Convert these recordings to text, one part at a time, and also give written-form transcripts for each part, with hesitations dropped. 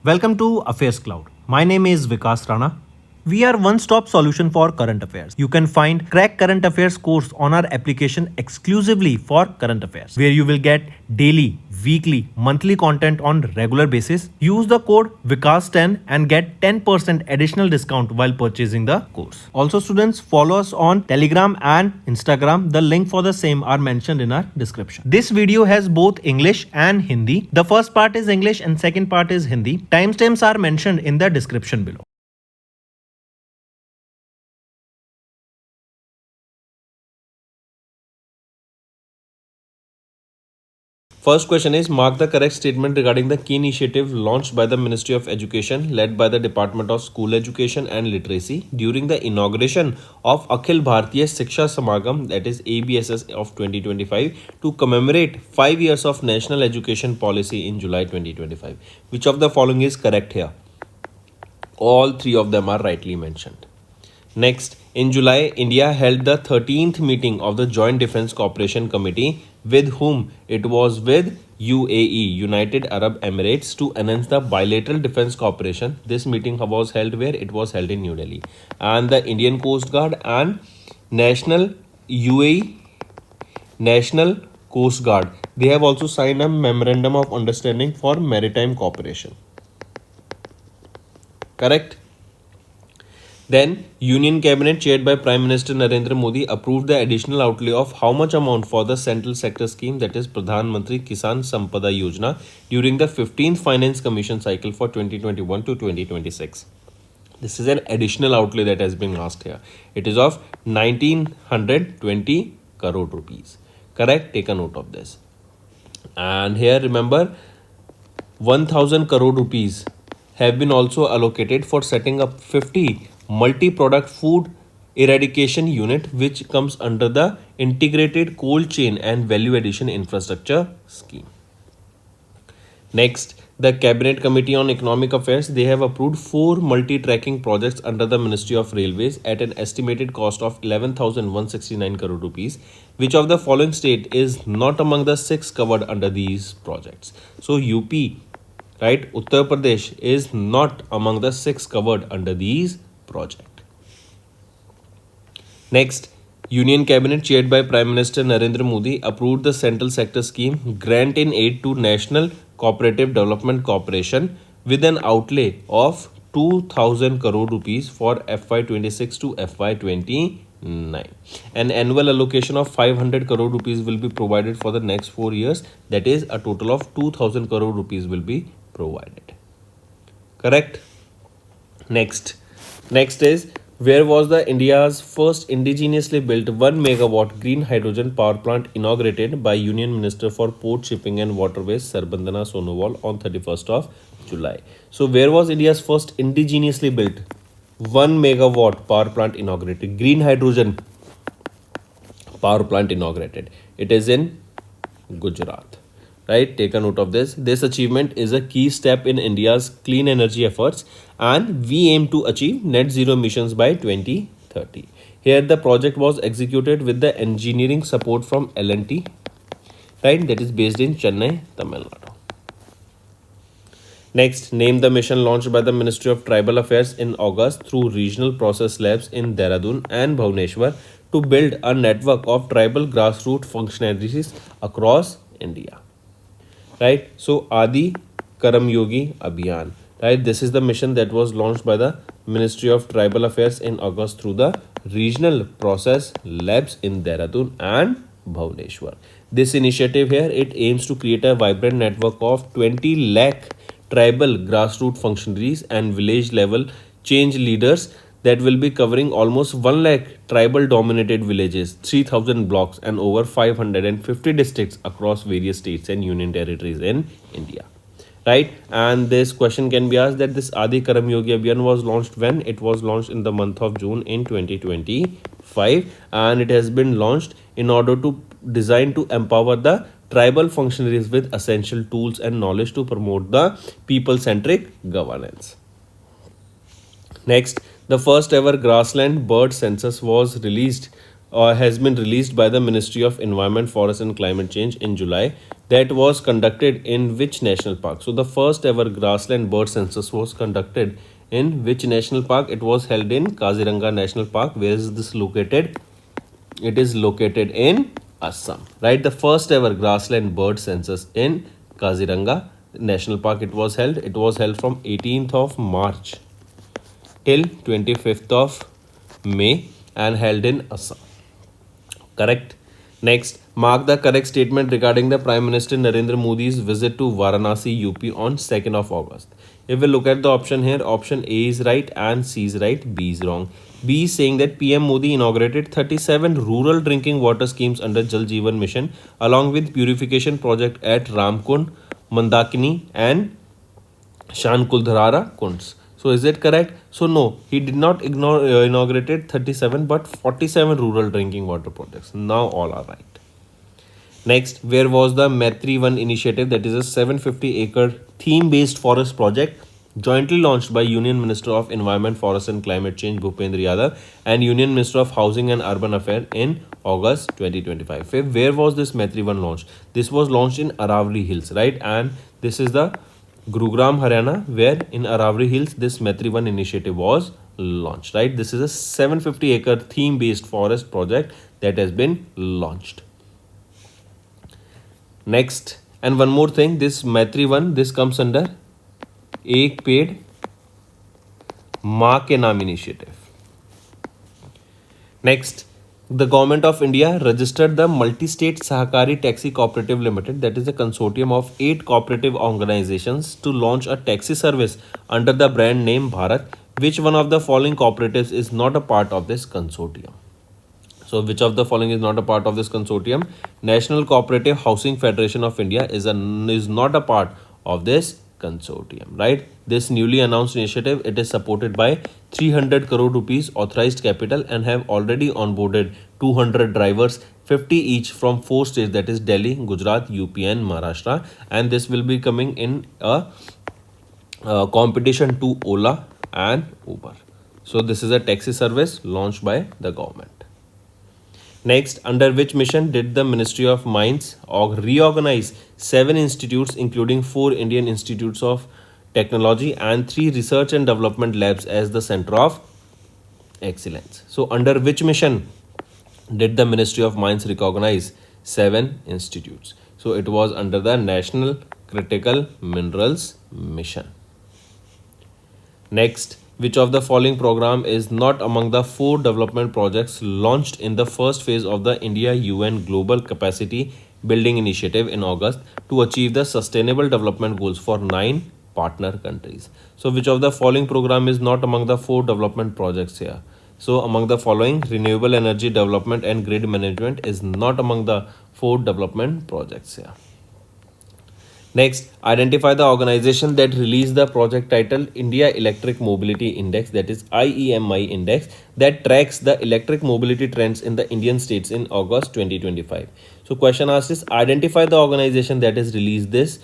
Welcome to AffairsCloud. My name is Vikas Rana. We are one-stop solution for current affairs. You can find Crack Current Affairs course on our application exclusively for current affairs, where you will get daily, weekly, monthly content on regular basis. Use the code Vikas10 and get 10% additional discount while purchasing the course. Also, students, follow us on Telegram and Instagram. The link for the same are mentioned in our description. This video has both English and Hindi. The first part is English and second part is Hindi. Timestamps are mentioned in the description below. First question is, mark the correct statement regarding the key initiative launched by the Ministry of Education led by the Department of School Education and Literacy during the inauguration of Akhil Bharatiya Shiksha Samagam, that is ABSS of 2025, to commemorate 5 years of National Education Policy in July 2025. Which of the following is correct here? All three of them are rightly mentioned. Next, in July, India held the 13th meeting of the Joint Defence Cooperation Committee, with whom it was with UAE, United Arab Emirates, to enhance the bilateral defence cooperation. This meeting was held where? It was held in New Delhi. And the Indian Coast Guard and UAE National Coast Guard, they have also signed a memorandum of understanding for maritime cooperation. Correct? Then, Union Cabinet chaired by Prime Minister Narendra Modi approved the additional outlay of how much amount for the central sector scheme, that is Pradhan Mantri Kisan Sampada Yojana, during the 15th Finance Commission cycle for 2021 to 2026. This is an additional outlay that has been asked here. It is of 1920 crore rupees. Correct? Take a note of this. And here remember, 1000 crore rupees have been also allocated for setting up 50 multi-product food eradication unit, which comes under the integrated cold chain and value addition infrastructure scheme. Next, the Cabinet Committee on Economic Affairs, they have approved 4 multi-tracking projects under the Ministry of Railways at an estimated cost of 11,169 crore rupees. Which of the following state is not among the 6 covered under these projects? So UP, right, Uttar Pradesh is not among the 6 covered under these project. Next, Union Cabinet chaired by Prime Minister Narendra Modi approved the central sector scheme Grant in Aid to National Cooperative Development Corporation with an outlay of 2000 crore rupees for FY26 to FY29. An annual allocation of 500 crore rupees will be provided for the next 4 years. That is, a total of 2000 crore rupees will be provided. Correct? Next is, where was the India's first indigenously built 1 megawatt green hydrogen power plant inaugurated by Union Minister for Port Shipping and Waterways Sarbandana Sonowal on 31st of July. So where was India's first indigenously built 1 megawatt power plant inaugurated, green hydrogen power plant inaugurated? It is in Gujarat. Right, take a note of this. This achievement is a key step in India's clean energy efforts, and we aim to achieve net zero emissions by 2030. Here the project was executed with the engineering support from L&T, right, that is based in Chennai, Tamil Nadu. Next, name the mission launched by the Ministry of Tribal Affairs in August through regional process labs in Dehradun and Bhubaneswar to build a network of tribal grassroots functionaries across India. Right, so Adi Karam Yogi Abhiyan, right, this is the mission that was launched by the Ministry of Tribal Affairs in August through the regional process labs in Dehradun and Bhubaneswar. This initiative here, it aims to create a vibrant network of 20 lakh tribal grassroots functionaries and village level change leaders that will be covering almost 1 lakh tribal dominated villages, 3000 blocks and over 550 districts across various states and union territories in India. Right, and this question can be asked that this Adi Karam Yogi Abhiyan was launched when? It was launched in the month of June in 2025, and it has been launched in order to design to empower the tribal functionaries with essential tools and knowledge to promote the people-centric governance. Next, the first ever grassland bird census has been released by the Ministry of Environment, Forest and Climate Change in July, that was conducted in which national park? So the first ever grassland bird census was conducted in which national park? It was held in Kaziranga National Park. Where is this located? It is located in Assam, right? The first ever grassland bird census in Kaziranga National Park. It was held. It was held from 18th of March till 25th of May and held in Assam. Correct. Next, mark the correct statement regarding the Prime Minister Narendra Modi's visit to Varanasi, UP on 2nd of August. If we look at the option here, option A is right and C is right, B is wrong. B is saying that PM Modi inaugurated 37 rural drinking water schemes under Jal Jeevan Mission along with purification project at Ramkund, Mandakini and Shankuldharara Kunds. So is it correct? So no, he did not inaugurated 37 but 47 rural drinking water projects. Now all are right. Next, where was the Maitri 1 initiative? That is a 750-acre theme-based forest project jointly launched by Union Minister of Environment, Forest and Climate Change Bhupendra Yadav and Union Minister of Housing and Urban Affairs in August 2025. Where was this Maitri 1 launched? This was launched in Aravalli Hills, right? And this is the Gurugram, Haryana, where in Aravalli Hills this Maitri 1 initiative was launched, right? This is a 750-acre theme-based forest project that has been launched. Next, and one more thing, this Maitri 1, this comes under Ek Ped Maa Ke Naam initiative. Next, the Government of India registered the Multi-State Sahakari Taxi Cooperative Limited, that is a consortium of 8 cooperative organizations to launch a taxi service under the brand name Bharat. Which one of the following cooperatives is not a part of this consortium? So which of the following is not a part of this consortium? National Cooperative Housing Federation of India is not a part of this consortium, right? This newly announced initiative, it is supported by 300 crore rupees authorized capital and have already onboarded 200 drivers, 50 each from 4 states, that is Delhi, Gujarat, UP and Maharashtra, and this will be coming in a competition to Ola and Uber. So this is a taxi service launched by the government. Next, under which mission did the Ministry of Mines reorganize 7 institutes including 4 Indian Institutes of Technology and 3 research and development labs as the center of excellence? So under which mission did the Ministry of Mines recognize 7 institutes? So it was under the National Critical Minerals Mission. Next, which of the following program is not among the 4 development projects launched in the first phase of the India-UN Global Capacity Building Initiative in August to achieve the Sustainable Development Goals for 9 partner countries? So which of the following program is not among the 4 development projects here? So among the following, renewable energy development and grid management is not among the 4 development projects here. Next, identify the organization that released the project titled India Electric Mobility Index, that is IEMI Index, that tracks the electric mobility trends in the Indian states in August 2025. So question asked is, identify the organization that has released this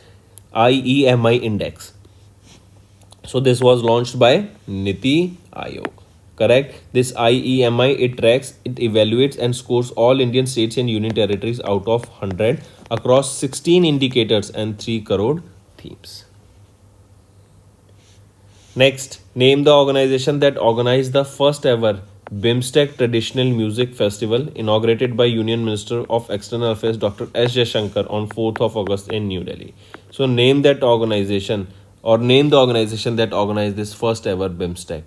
IEMI Index. So this was launched by Niti Aayog. Correct. This IEMI, it tracks, it evaluates and scores all Indian states and union territories out of 100 across 16 indicators and 3 crore themes. Next, name the organization that organized the first ever BIMSTEC Traditional Music Festival inaugurated by Union Minister of External Affairs Dr. S. Jaishankar on 4th of August in New Delhi. So name that organization or name the organization that organized this first ever BIMSTEC.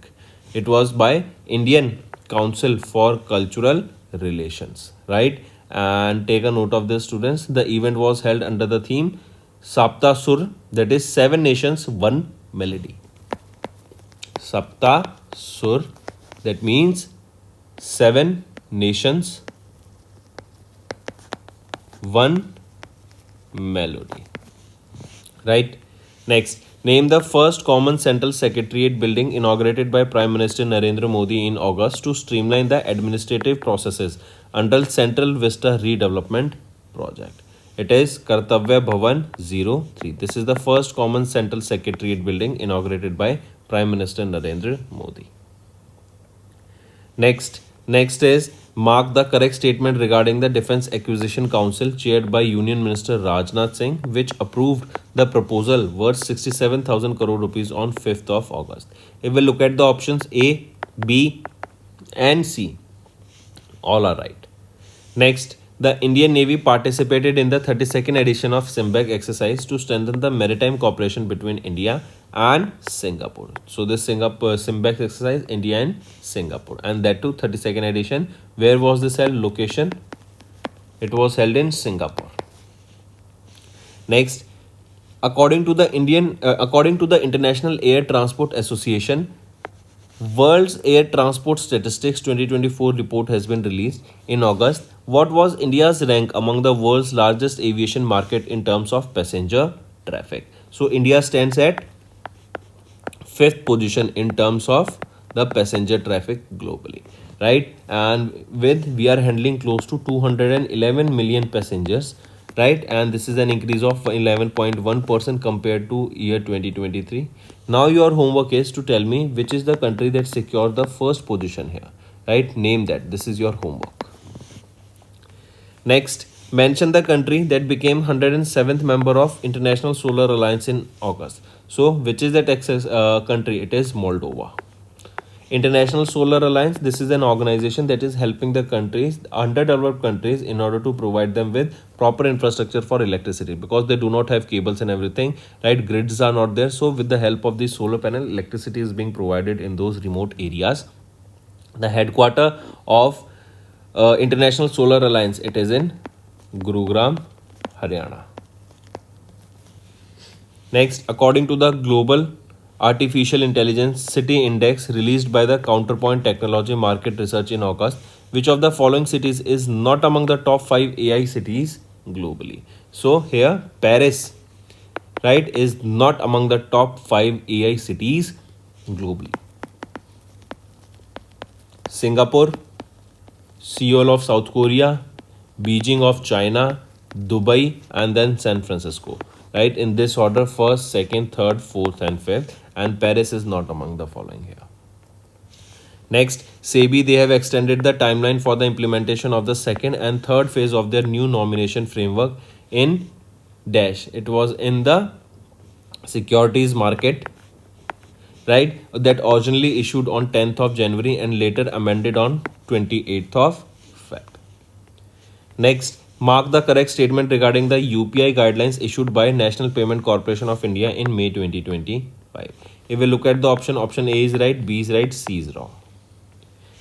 It was by Indian Council for Cultural Relations, right? And take a note of this, students. The event was held under the theme Sapta Sur, that is 7 nations, 1 melody. Sapta Sur, that means 7 nations, 1 melody, right? Next, name the first common central secretariat building inaugurated by Prime Minister Narendra Modi in August to streamline the administrative processes under Central Vista Redevelopment Project. It is Kartavya Bhavan 03. This is the first common central secretariat building inaugurated by Prime Minister Narendra Modi. Next is Mark the correct statement regarding the Defence Acquisition Council chaired by Union Minister Rajnath Singh, which approved the proposal worth 67,000 crore rupees on 5th of August. If we look at the options A, B and C, all are right. Next, the Indian Navy participated in the 32nd edition of SIMBEC exercise to strengthen the maritime cooperation between India and Singapore. So this SIMBEC exercise, India and Singapore, and that too 32nd edition. Where was this held? Location? It was held in Singapore. Next, according to the International Air Transport Association, World's Air Transport Statistics 2024 report has been released in August. What was India's rank among the world's largest aviation market in terms of passenger traffic? So India stands at 5th position in terms of the passenger traffic globally, right? And we are handling close to 211 million passengers, right? And this is an increase of 11.1% compared to year 2023. Now your homework is to tell me which is the country that secured the first position here, right? Name that. This is your homework. Next, mention the country that became 107th member of International Solar Alliance in August. So which is that country? It is Moldova. International Solar Alliance, this is an organization that is helping the countries, underdeveloped countries, in order to provide them with proper infrastructure for electricity, because they do not have cables and everything, right? Grids are not there. So with the help of the solar panel, electricity is being provided in those remote areas. The headquarter of International Solar Alliance, it is in Gurugram, Haryana. Next, according to the Global Artificial Intelligence City Index released by the Counterpoint Technology Market Research in August, which of the following cities is not among the top 5 AI cities globally? So here Paris, right, is not among the top 5 AI cities globally. Singapore, Seoul of South Korea, Beijing of China, Dubai, and then San Francisco, right? In this order: first, second, third, fourth, and fifth. And Paris is not among the following here. Next, SEBI, they have extended the timeline for the implementation of the second and third phase of their new nomination framework in dash. It was in the securities market, right? That originally issued on 10th of January and later amended on 28th of Feb. Next, mark the correct statement regarding the UPI guidelines issued by National Payment Corporation of India in May 2025. If we look at the option A is right, B is right, C is wrong.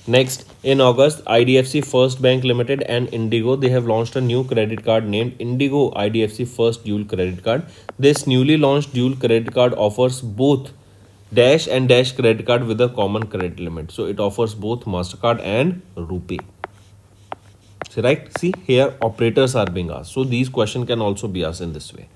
Next, in August, IDFC First Bank Limited and Indigo, they have launched a new credit card named Indigo IDFC First Dual Credit Card. This newly launched dual credit card offers both Dash and Dash credit card with a common credit limit. So it offers both MasterCard and RuPay. So, right? See, here operators are being asked. So these questions can also be asked in this way.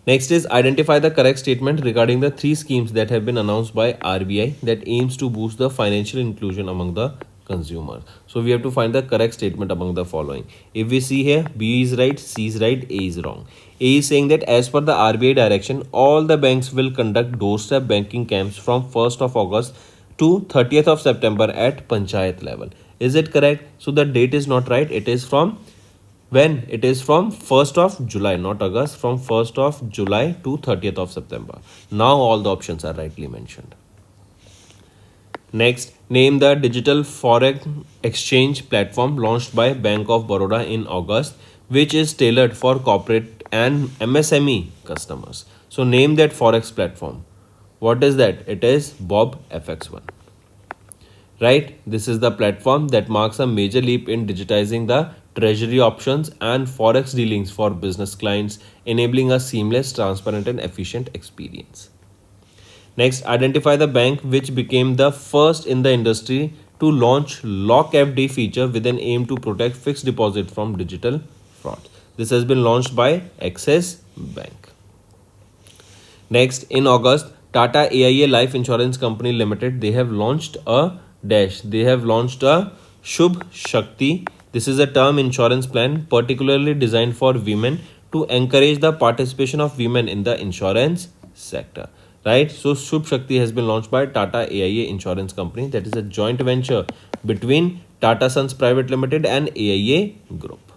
Next is identify the correct statement regarding the 3 schemes that have been announced by RBI that aims to boost the financial inclusion among the consumers. So we have to find the correct statement among the following. If we see here, B is right, C is right, A is wrong. A is saying that as per the RBI direction, all the banks will conduct doorstep banking camps from 1st of August to 30th of September at Panchayat level. Is it correct? So the date is not right. It is from when? It is from 1st of July, not August, from 1st of July to 30th of September. Now all the options are rightly mentioned. Next, name the digital forex exchange platform launched by Bank of Baroda in August, which is tailored for corporate and MSME customers. So name that forex platform. What is that? It is Bob FX1. Right? This is the platform that marks a major leap in digitizing the treasury options and forex dealings for business clients, enabling a seamless, transparent, and efficient experience. Next, identify the bank which became the first in the industry to launch Lock FD feature with an aim to protect fixed deposit from digital fraud. This has been launched by Axis Bank. Next, in August, Tata AIA Life Insurance Company Limited, they have launched a dash. They have launched a Shubh Shakti. This is a term insurance plan particularly designed for women to encourage the participation of women in the insurance sector. Right? So Shubh Shakti has been launched by Tata AIA Insurance Company. That is a joint venture between Tata Sons Private Limited and AIA Group.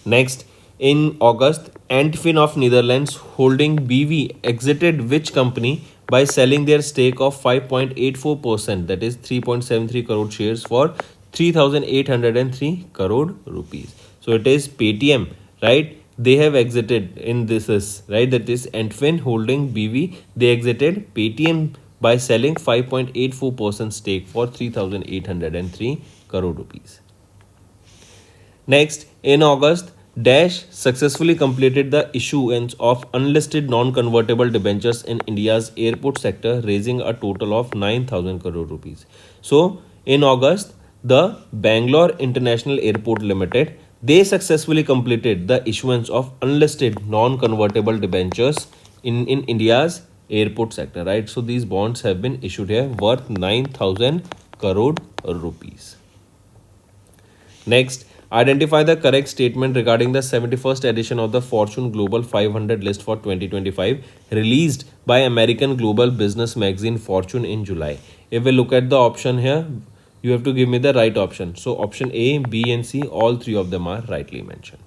Next, in August, Antfin of Netherlands holding BV exited which company by selling their stake of 5.84%, that is 3.73 crore shares for 3,803 crore rupees. So it is Paytm, right? They have exited in this, right? That is Antfin holding BV. They exited Paytm by selling 5.84% stake for 3,803 crore rupees. Next, in August, Dash successfully completed the issuance of unlisted non-convertible debentures in India's airport sector, raising a total of 9,000 crore rupees. So, in August, the Bangalore International Airport Limited, they successfully completed the issuance of unlisted non-convertible debentures in India's airport sector, right? So, these bonds have been issued here worth 9,000 crore rupees. Next, identify the correct statement regarding the 71st edition of the Fortune Global 500 list for 2025 released by American global business magazine Fortune in July. If we look at the option here, you have to give me the right option. So option A, B and C, all three of them are rightly mentioned.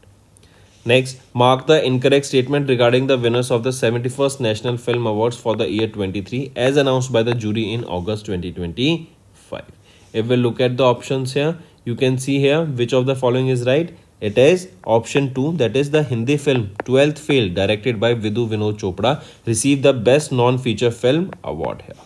Next, mark the incorrect statement regarding the winners of the 71st National Film Awards for the year 23 as announced by the jury in August 2025. If we look at the options here, you can see here which of the following is right. It is option 2, that is the Hindi film 12th Fail directed by Vidhu Vinod Chopra received the best non-feature film award here.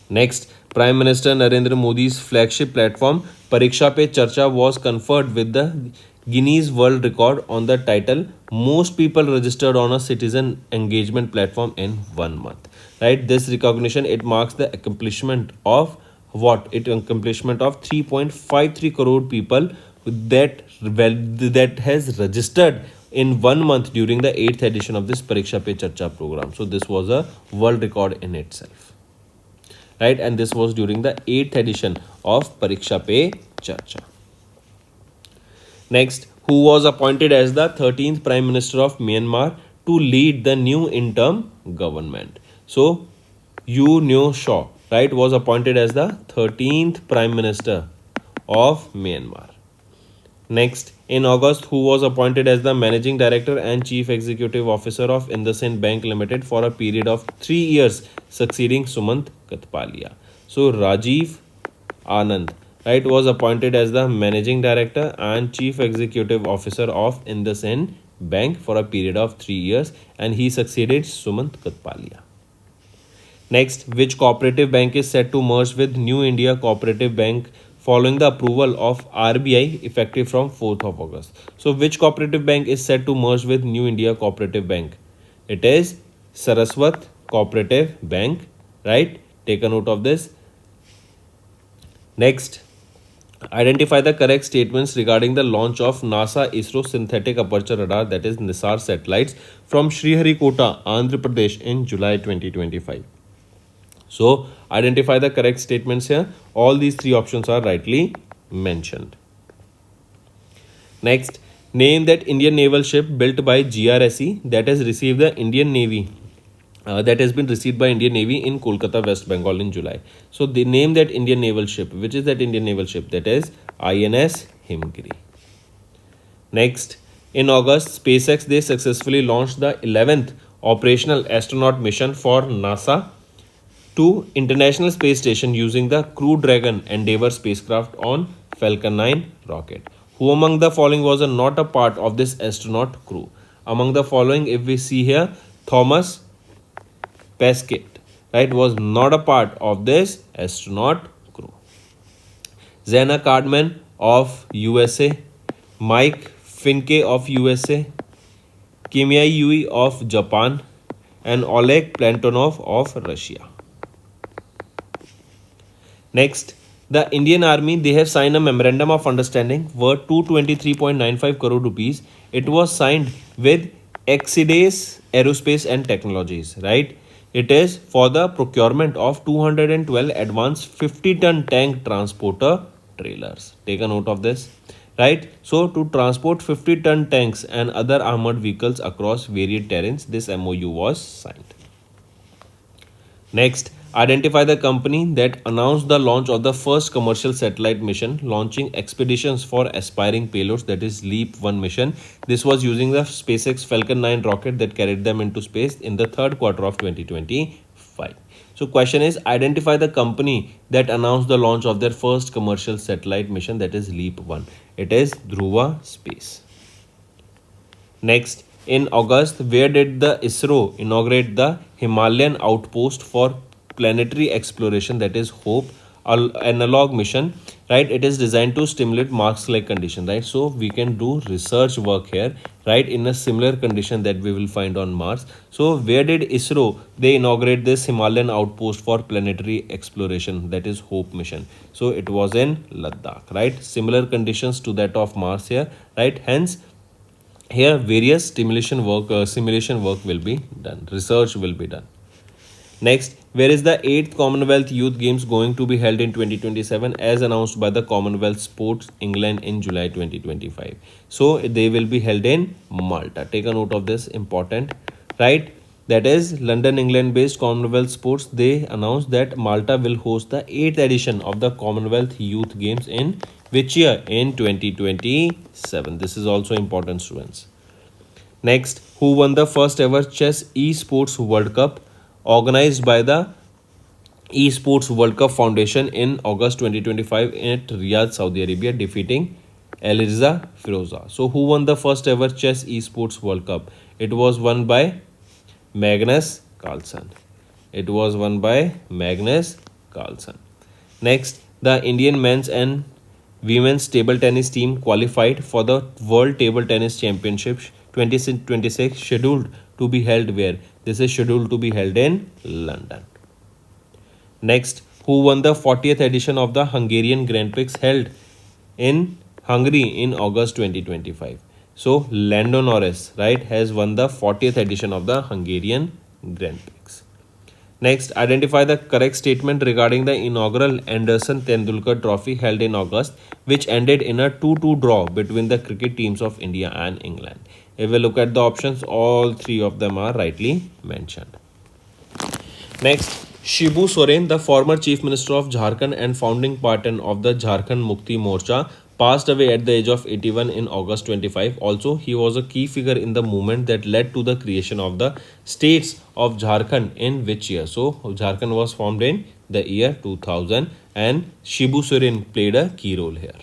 Next, Prime Minister Narendra Modi's flagship platform Pariksha Pe Charcha was conferred with the Guinness World Record on the title most people registered on a citizen engagement platform in 1 month. Right, this recognition, it marks the accomplishment of what? It accomplishment of 3.53 crore people that has registered in 1 month during the 8th edition of this Pariksha Pe Charcha program. So this was a world record in itself, right? And this was during the 8th edition of Pariksha Pe Charcha. Next, who was appointed as the 13th Prime Minister of Myanmar to lead the new interim government? So, Yu Nyo Shaw, right, was appointed as the 13th Prime Minister of Myanmar. Next, in August, who was appointed as the Managing Director and Chief Executive Officer of IndusInd Bank Limited for a period of 3 years, succeeding Sumant Katpalia? So, Rajiv Anand, right, was appointed as the Managing Director and Chief Executive Officer of IndusInd Bank for a period of 3 years, and he succeeded Sumant Katpalia. Next, which cooperative bank is set to merge with New India Cooperative Bank following the approval of RBI effective from 4th of August? So, which cooperative bank is set to merge with New India Cooperative Bank? It is Saraswat Cooperative Bank, right? Take a note of this. Next, identify the correct statements regarding the launch of NASA ISRO synthetic aperture radar, that is NISAR satellites from Sriharikota, Andhra Pradesh in July 2025. So, identify the correct statements here. All these three options are rightly mentioned. Next, name that Indian naval ship built by GRSE that has received the Indian Navy that has been received by Indian Navy in Kolkata, West Bengal in July. So, they name that Indian naval ship. Which is that Indian naval ship? That is INS Himgiri. Next, in August, SpaceX, they successfully launched the 11th operational astronaut mission for NASA to International Space Station using the Crew Dragon Endeavour spacecraft on Falcon 9 rocket. Who among the following was not a part of this astronaut crew? Among the following, if we see here, Thomas Pesquet, right, was not a part of this astronaut crew. Zena Cardman of USA, Mike Finke of USA, Kimia Yui of Japan, and Oleg Plantonov of Russia. Next, the Indian Army, they have signed a memorandum of understanding worth 223.95 crore rupees. It was signed with Exidase Aerospace and Technologies, right? It is for the procurement of 212 advanced 50-ton tank transporter trailers. Take a note of this, right? So, to transport 50-ton tanks and other armored vehicles across varied terrains, this MOU was signed. Next, Identify the company that announced the launch of the first commercial satellite mission launching expeditions for aspiring payloads, that is Leap 1 mission. This was using the SpaceX Falcon 9 rocket that carried them into space in the third quarter of 2025. So question is, identify the company that announced the launch of their first commercial satellite mission, that is Leap 1. It is Dhruva Space. Next, in August, where did the ISRO inaugurate the Himalayan Outpost for Planetary Exploration, that is HOPE, analog mission, right? It is designed to stimulate Mars-like condition, right? So we can do research work here, right, in a similar condition that we will find on Mars. So where did ISRO they inaugurate this Himalayan Outpost for Planetary Exploration, that is HOPE mission? So it was in Ladakh, right? Similar conditions to that of Mars here, right? Hence here various simulation work will be done, research will be done. Next, where is the 8th Commonwealth Youth Games going to be held in 2027 as announced by the Commonwealth Sports England in July 2025? So they will be held in Malta. Take a note of this, important, right? That is London, England based Commonwealth Sports. They announced that Malta will host the 8th edition of the Commonwealth Youth Games in which year? In 2027. This is also important, students. Next, who won the first ever chess esports World Cup organized by the Esports World Cup Foundation in August 2025 at Riyadh, Saudi Arabia, defeating Eliza Firoza. So who won the first ever chess esports World Cup? It was won by Magnus Carlsen. It was won by Magnus Carlsen. Next, the Indian men's and women's table tennis team qualified for the World Table Tennis Championship 2026 scheduled to be held where? This is scheduled to be held in London. Next, who won the 40th edition of the Hungarian Grand Prix held in Hungary in August 2025? So Lando Norris, right, has won the 40th edition of the Hungarian Grand Prix. Next, identify the correct statement regarding the inaugural Anderson Tendulkar Trophy held in August, which ended in a 2-2 draw between the cricket teams of India and England. If we look at the options, all three of them are rightly mentioned. Next, Shibu Soren, the former Chief Minister of Jharkhand and founding partner of the Jharkhand Mukti Morcha, passed away at the age of 81 in August 25. Also, he was a key figure in the movement that led to the creation of the states of Jharkhand in which year? So, Jharkhand was formed in the year 2000 and Shibu Soren played a key role here.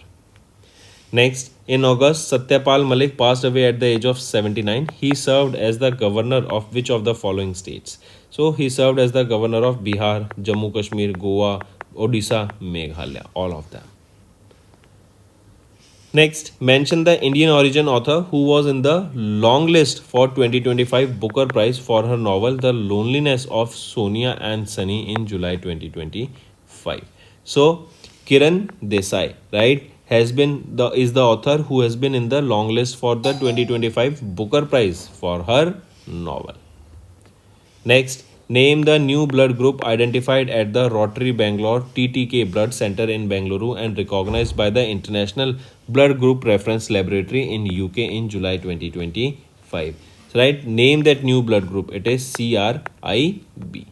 Next, in August, Satyapal Malik passed away at the age of 79. He served as the governor of which of the following states? So, he served as the governor of Bihar, Jammu Kashmir, Goa, Odisha, Meghalaya, all of them. Next, mention the Indian origin author who was in the long list for 2025 Booker Prize for her novel The Loneliness of Sonia and Sunny in July 2025. So, Kiran Desai, right, is the author who has been in the long list for the 2025 Booker Prize for her novel. Next, name the new blood group identified at the Rotary Bangalore TTK Blood Center in Bengaluru and recognized by the International Blood Group Reference Laboratory in UK in July 2025. So, right, name that new blood group. It is CRIB.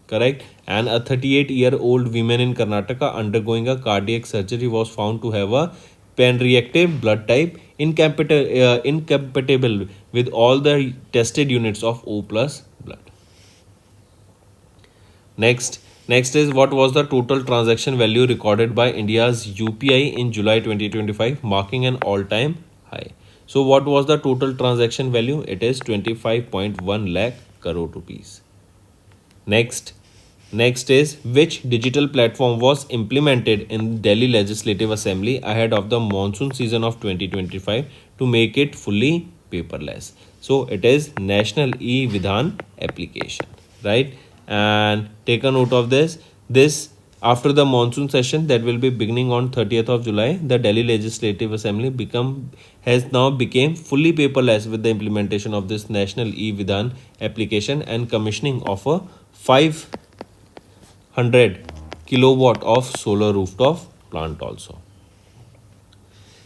Correct. And a 38-year-old woman in Karnataka undergoing a cardiac surgery was found to have a pan-reactive blood type incompatible with all the tested units of O plus blood. Next is what was the total transaction value recorded by India's UPI in July 2025, marking an all-time high. So what was the total transaction value? It is 25.1 lakh crore rupees. Next is which digital platform was implemented in Delhi Legislative Assembly ahead of the monsoon season of 2025 to make it fully paperless? So it is National E-Vidhan application, right? And take a note of this. After the monsoon session that will be beginning on 30th of July, the Delhi Legislative Assembly has now became fully paperless with the implementation of this National E-Vidhan application and commissioning of a 500 kilowatt of solar rooftop plant also.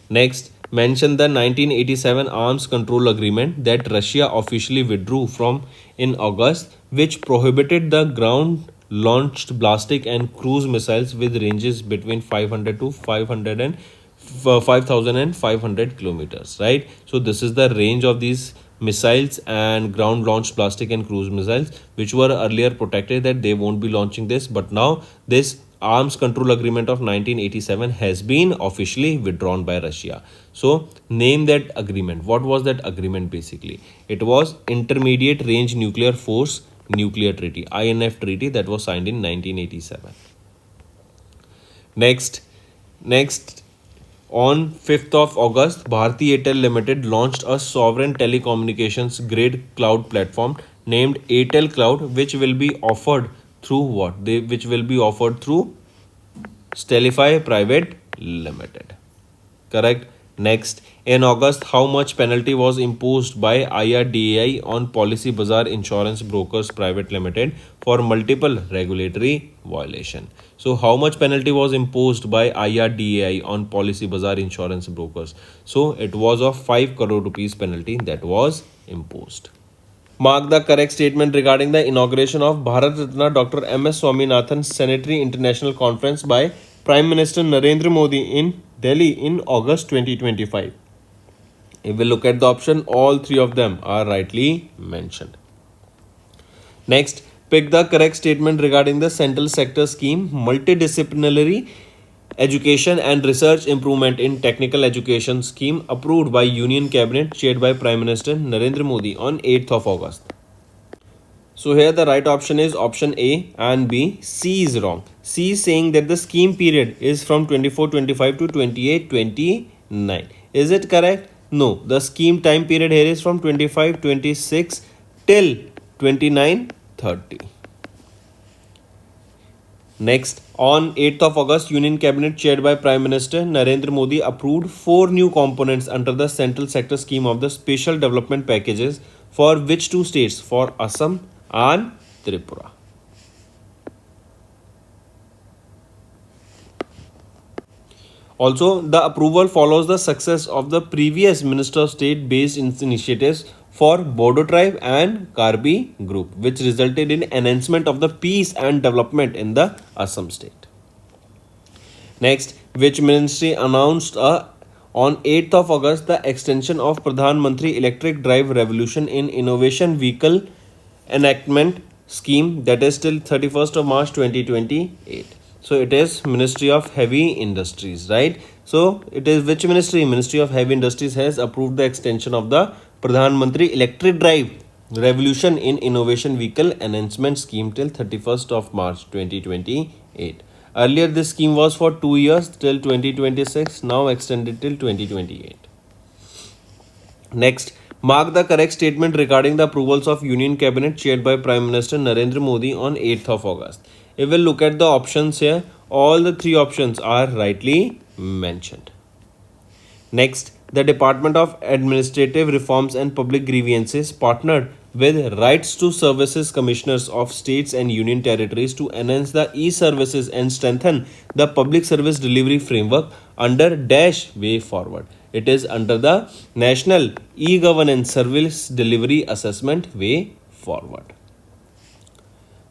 Next, mention the 1987 Arms Control Agreement that Russia officially withdrew from in August, which prohibited the ground launched ballistic and cruise missiles with ranges between 500 to 500 and 5,500 kilometers, right? So this is the range of these missiles and ground launched ballistic and cruise missiles, which were earlier protected that they won't be launching this, but now this arms control agreement of 1987 has been officially withdrawn by Russia. So name that agreement. What was that agreement basically? It was Intermediate Range Nuclear Force Nuclear Treaty, INF Treaty, that was signed in 1987. Next, on 5th of August, Bharti Airtel Limited launched a sovereign telecommunications grade cloud platform named Airtel Cloud, which will be offered through what? Which will be offered through Stellify Private Limited. Correct. Next, in August, how much penalty was imposed by IRDAI on Policy Bazaar Insurance Brokers Private Limited for multiple regulatory violation? So, how much penalty was imposed by IRDAI on Policy Bazaar Insurance Brokers? So, it was of 5 crore rupees penalty that was imposed. Mark the correct statement regarding the inauguration of Bharat Ratna Dr. M.S. Swaminathan Sanitary International Conference by Prime Minister Narendra Modi in Delhi in August 2025. If we look at the option, all three of them are rightly mentioned. Next, pick the correct statement regarding the Central Sector Scheme Multidisciplinary Education and Research Improvement in Technical Education Scheme approved by Union Cabinet chaired by Prime Minister Narendra Modi on 8th of August. So here the right option is option A and B. C is wrong. C is saying that the scheme period is from 24-25 to 28-29. Is it correct? No. The scheme time period here is from 25-26 till 29-30. Next, on 8th of August, Union Cabinet chaired by Prime Minister Narendra Modi approved 4 new components under the Central Sector Scheme of the Special Development Packages for which 2 states? For Assam and Tripura. Also, the approval follows the success of the previous Minister of State based initiatives for Bodo tribe and Karbi group, which resulted in enhancement of the peace and development in the Assam state. Next, which ministry announced on 8th of August the extension of Pradhan Mantri Electric Drive Revolution in Innovation Vehicle Enactment Scheme, that is till 31st of March 2028. So it is Ministry of Heavy Industries, right? So it is which ministry? Ministry of Heavy Industries has approved the extension of the Pradhan Mantri Electric Drive Revolution in Innovation Vehicle Enhancement Scheme till 31st of March 2028. Earlier this scheme was for 2 years till 2026, now extended till 2028. Next, mark the correct statement regarding the approvals of Union Cabinet chaired by Prime Minister Narendra Modi on 8th of August. If we look at the options here, all the 3 options are rightly mentioned. Next, the Department of Administrative Reforms and Public Grievances partnered with Rights to Services Commissioners of States and Union Territories to enhance the e-services and strengthen the public service delivery framework under Dash Way Forward. It is under the National E-Governance Service Delivery Assessment Way Forward.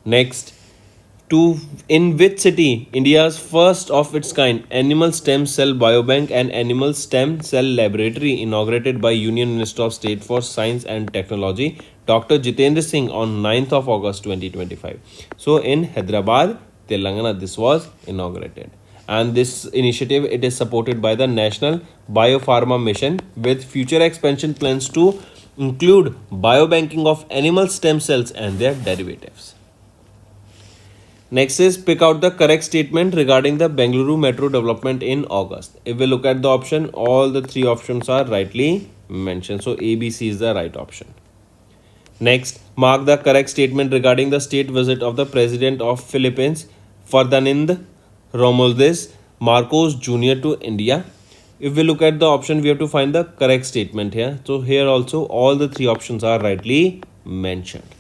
Next, in which city India's first of its kind animal stem cell biobank and animal stem cell laboratory inaugurated by Union Minister of State for Science and Technology Dr. Jitendra Singh on 9th of August 2025. So in Hyderabad, Telangana, this was inaugurated. And this initiative, it is supported by the National Biopharma Mission with future expansion plans to include biobanking of animal stem cells and their derivatives. Next is pick out the correct statement regarding the Bengaluru Metro development in August. If we look at the option, all the 3 options are rightly mentioned. So ABC is the right option. Next, mark the correct statement regarding the state visit of the President of Philippines, Ferdinand Romualdez Marcos Jr. to India. If we look at the option, we have to find the correct statement here. So here also all the 3 options are rightly mentioned.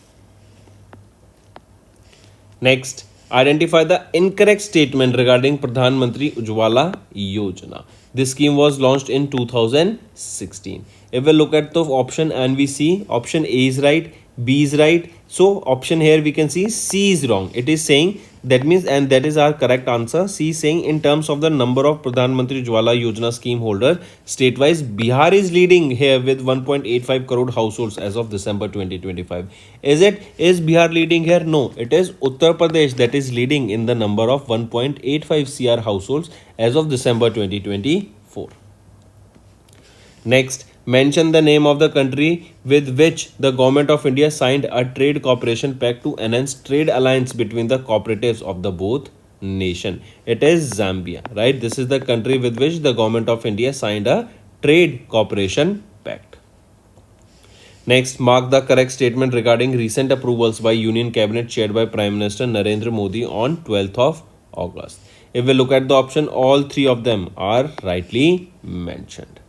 Next, identify the incorrect statement regarding Pradhan Mantri Ujjwala Yojana. This scheme was launched in 2016. If we look at the option and we see option A is right, B is right, So option here we can see C is wrong. It is saying that means, and that is our correct answer. C is saying in terms of the number of Pradhan Mantri Jwala Yojana scheme holder state-wise, Bihar is leading here with 1.85 crore households as of December 2025. Is Bihar leading here? No, it is Uttar Pradesh that is leading in the number of 1.85 CR households as of December 2024. Next, mention the name of the country with which the Government of India signed a trade cooperation pact to enhance trade alliance between the cooperatives of the both nation. It is Zambia, right? This is the country with which the Government of India signed a trade cooperation pact. Next, mark the correct statement regarding recent approvals by Union Cabinet chaired by Prime Minister Narendra Modi on 12th of August. If we look at the option, all three of them are rightly mentioned.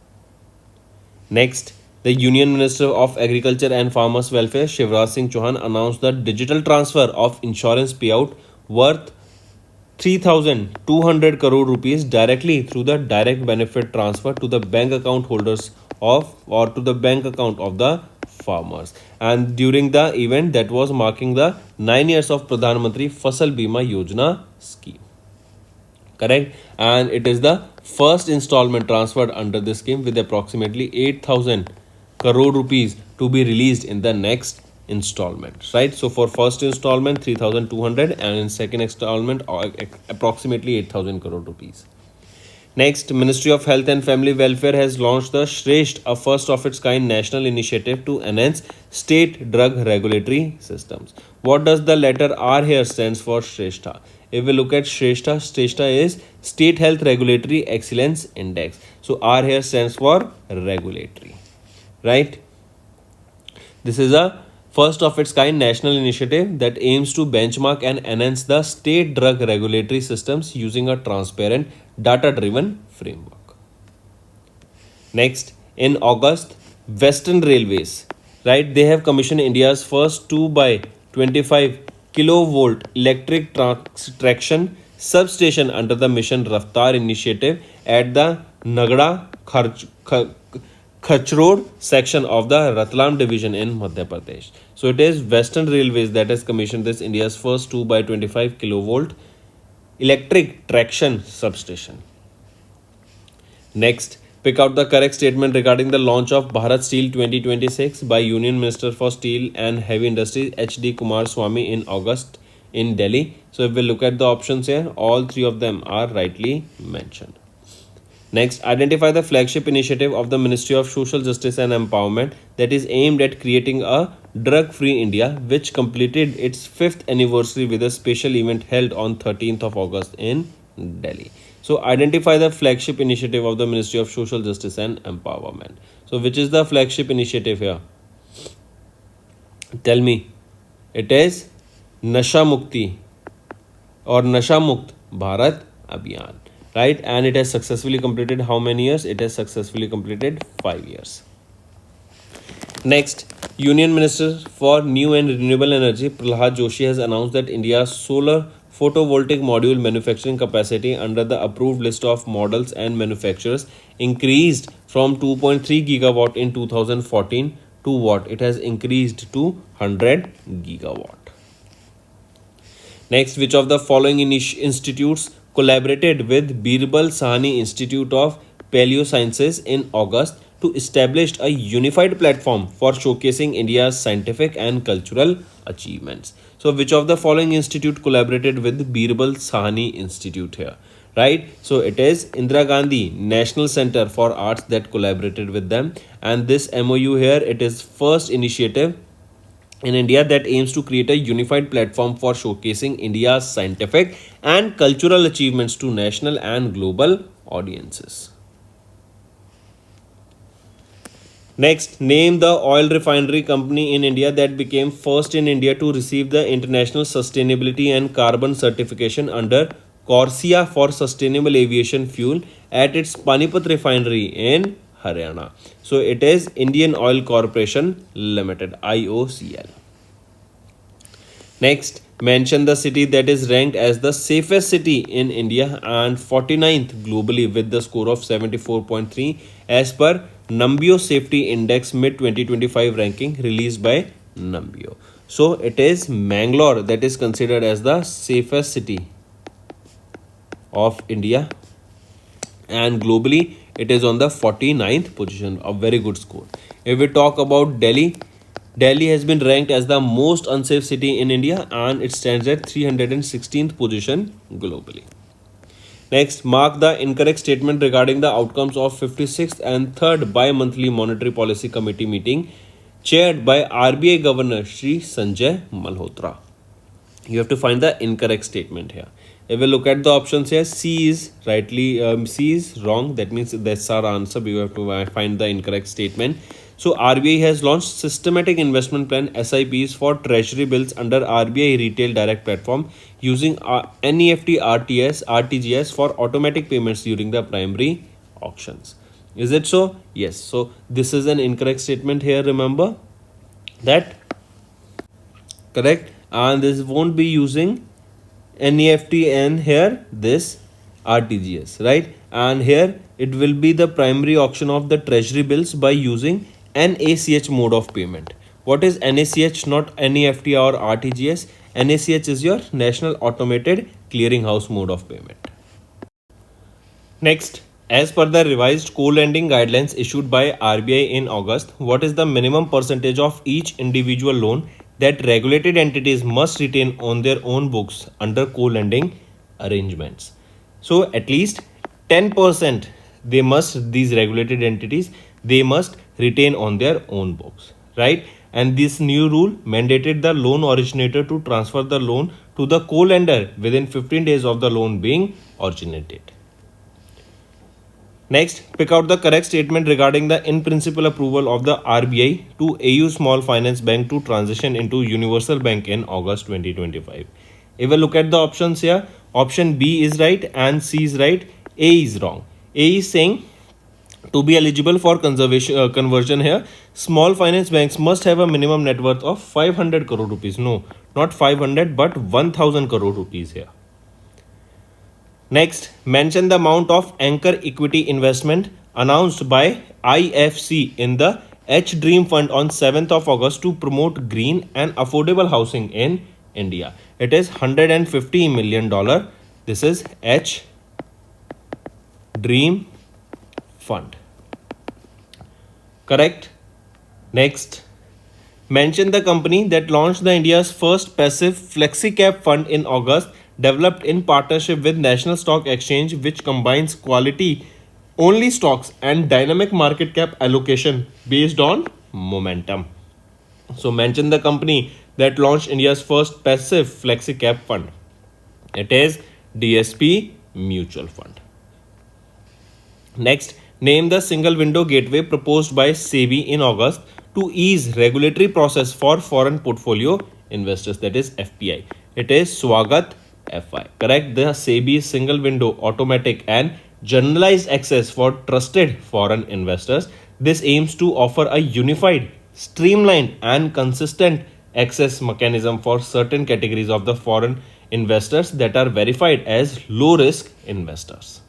Next, the Union Minister of Agriculture and Farmers Welfare Shivraj Singh Chauhan announced the digital transfer of insurance payout worth 3,200 crore rupees directly through the direct benefit transfer to the bank account holders of or to the bank account of the farmers. And during the event that was marking the 9 years of Pradhan Mantri Fasal Bima Yojana scheme. Correct, and it is the first installment transferred under this scheme with approximately 8,000 crore rupees to be released in the next installment, right? So for first installment 3,200 and in second installment approximately 8,000 crore rupees. Next, Ministry of Health and Family Welfare has launched the Shresht, a first of its kind national initiative to enhance state drug regulatory systems. What does the letter R here stands for? Shreshtha. If we look at Shreshtha, Shreshtha is State Health Regulatory Excellence Index. So R here stands for regulatory, right? This is a first of its kind national initiative that aims to benchmark and enhance the state drug regulatory systems using a transparent, data-driven framework. Next, in August, Western Railways, right, they have commissioned India's first 2x25 kilovolt electric traction substation under the Mission Raftar initiative at the Nagda Khachrod section of the Ratlam division in Madhya Pradesh. So it is Western Railways that has commissioned this India's first 2x25 kilovolt electric traction substation. Next, pick out the correct statement regarding the launch of Bharat Steel 2026 by Union Minister for Steel and Heavy Industries H.D. Kumaraswamy in August in Delhi. So if we look at the options here, all three of them are rightly mentioned. Next, identify the flagship initiative of the Ministry of Social Justice and Empowerment that is aimed at creating a drug-free India, which completed its 5th anniversary with a special event held on 13th of August in Delhi. So, identify the flagship initiative of the Ministry of Social Justice and Empowerment. So, which is the flagship initiative here? Tell me. It is Nasha Mukti or Nasha Mukt Bharat Abhiyan. Right, and it has successfully completed how many years? It has successfully completed 5 years. Next, Union Minister for New and Renewable Energy Prahlad Joshi has announced that India's solar photovoltaic module manufacturing capacity under the approved list of models and manufacturers increased from 2.3 gigawatt in 2014 to what? It has increased to 100 gigawatt. Next, which of the following institutes collaborated with Birbal Sahni Institute of Paleosciences in August to establish a unified platform for showcasing India's scientific and cultural achievements? So, which of the following institute collaborated with Birbal Sahni Institute here? Right? So, it is Indira Gandhi National Center for Arts that collaborated with them. And this MOU here, it is first initiative in India that aims to create a unified platform for showcasing India's scientific and cultural achievements to national and global audiences. Next, name the oil refinery company in India that became first in India to receive the International Sustainability and Carbon Certification under CORSIA for Sustainable Aviation Fuel at its Panipat refinery in Haryana. So it is Indian Oil Corporation Limited, IOCL. Next, mention the city that is ranked as the safest city in India and 49th globally with the score of 74.3 as per Numbeo Safety Index mid 2025 ranking released by Numbeo. So it is Mangalore that is considered as the safest city of India, and globally it is on the 49th position, a very good score. If we talk about Delhi, Delhi has been ranked as the most unsafe city in India and it stands at 316th position globally. Next, mark the incorrect statement regarding the outcomes of 56th and 3rd bi-monthly Monetary Policy Committee meeting chaired by RBI Governor Shri Sanjay Malhotra. You have to find the incorrect statement here. If we look at the options here, C is C is wrong. That means that's our answer. We have to find the incorrect statement. So RBI has launched systematic investment plan SIPs for treasury bills under RBI Retail Direct Platform using NEFT RTGS for automatic payments during the primary auctions. Is it so? Yes. So this is an incorrect statement here. Remember that, correct, and this won't be using NEFT and here this RTGS, right? And here it will be the primary auction of the treasury bills by using NACH mode of payment. What is NACH, not NEFT or RTGS? NACH is your National Automated Clearinghouse mode of payment. Next, as per the revised co-lending guidelines issued by RBI in August, what is the minimum percentage of each individual loan that regulated entities must retain on their own books under co-lending arrangements? So at least 10% these regulated entities, they must retain on their own books, right? And this new rule mandated the loan originator to transfer the loan to the co-lender within 15 days of the loan being originated. Next, pick out the correct statement regarding the in-principle approval of the RBI to AU Small Finance Bank to transition into Universal Bank in August 2025. If we look at the options here, option B is right and C is right, A is wrong. A is saying to be eligible for conversion here, small finance banks must have a minimum net worth of 500 crore rupees. No, not 500 but 1000 crore rupees here. Next, mention the amount of anchor equity investment announced by IFC in the H Dream Fund on 7th of August to promote green and affordable housing in India. It is $150 million. This is H Dream Fund. Correct. Next, mention the company that launched the India's first passive flexi cap fund in August, developed in partnership with National Stock Exchange, which combines quality only stocks and dynamic market cap allocation based on momentum. So mention the company that launched India's first passive flexi cap fund. It is DSP Mutual Fund. Next, name the single window gateway proposed by SEBI in August to ease regulatory process for foreign portfolio investors, that is FPI. It is Swagat FI. Correct. The SEBI single window automatic and generalized access for trusted foreign investors. This aims to offer a unified, streamlined and consistent access mechanism for certain categories of the foreign investors that are verified as low risk investors.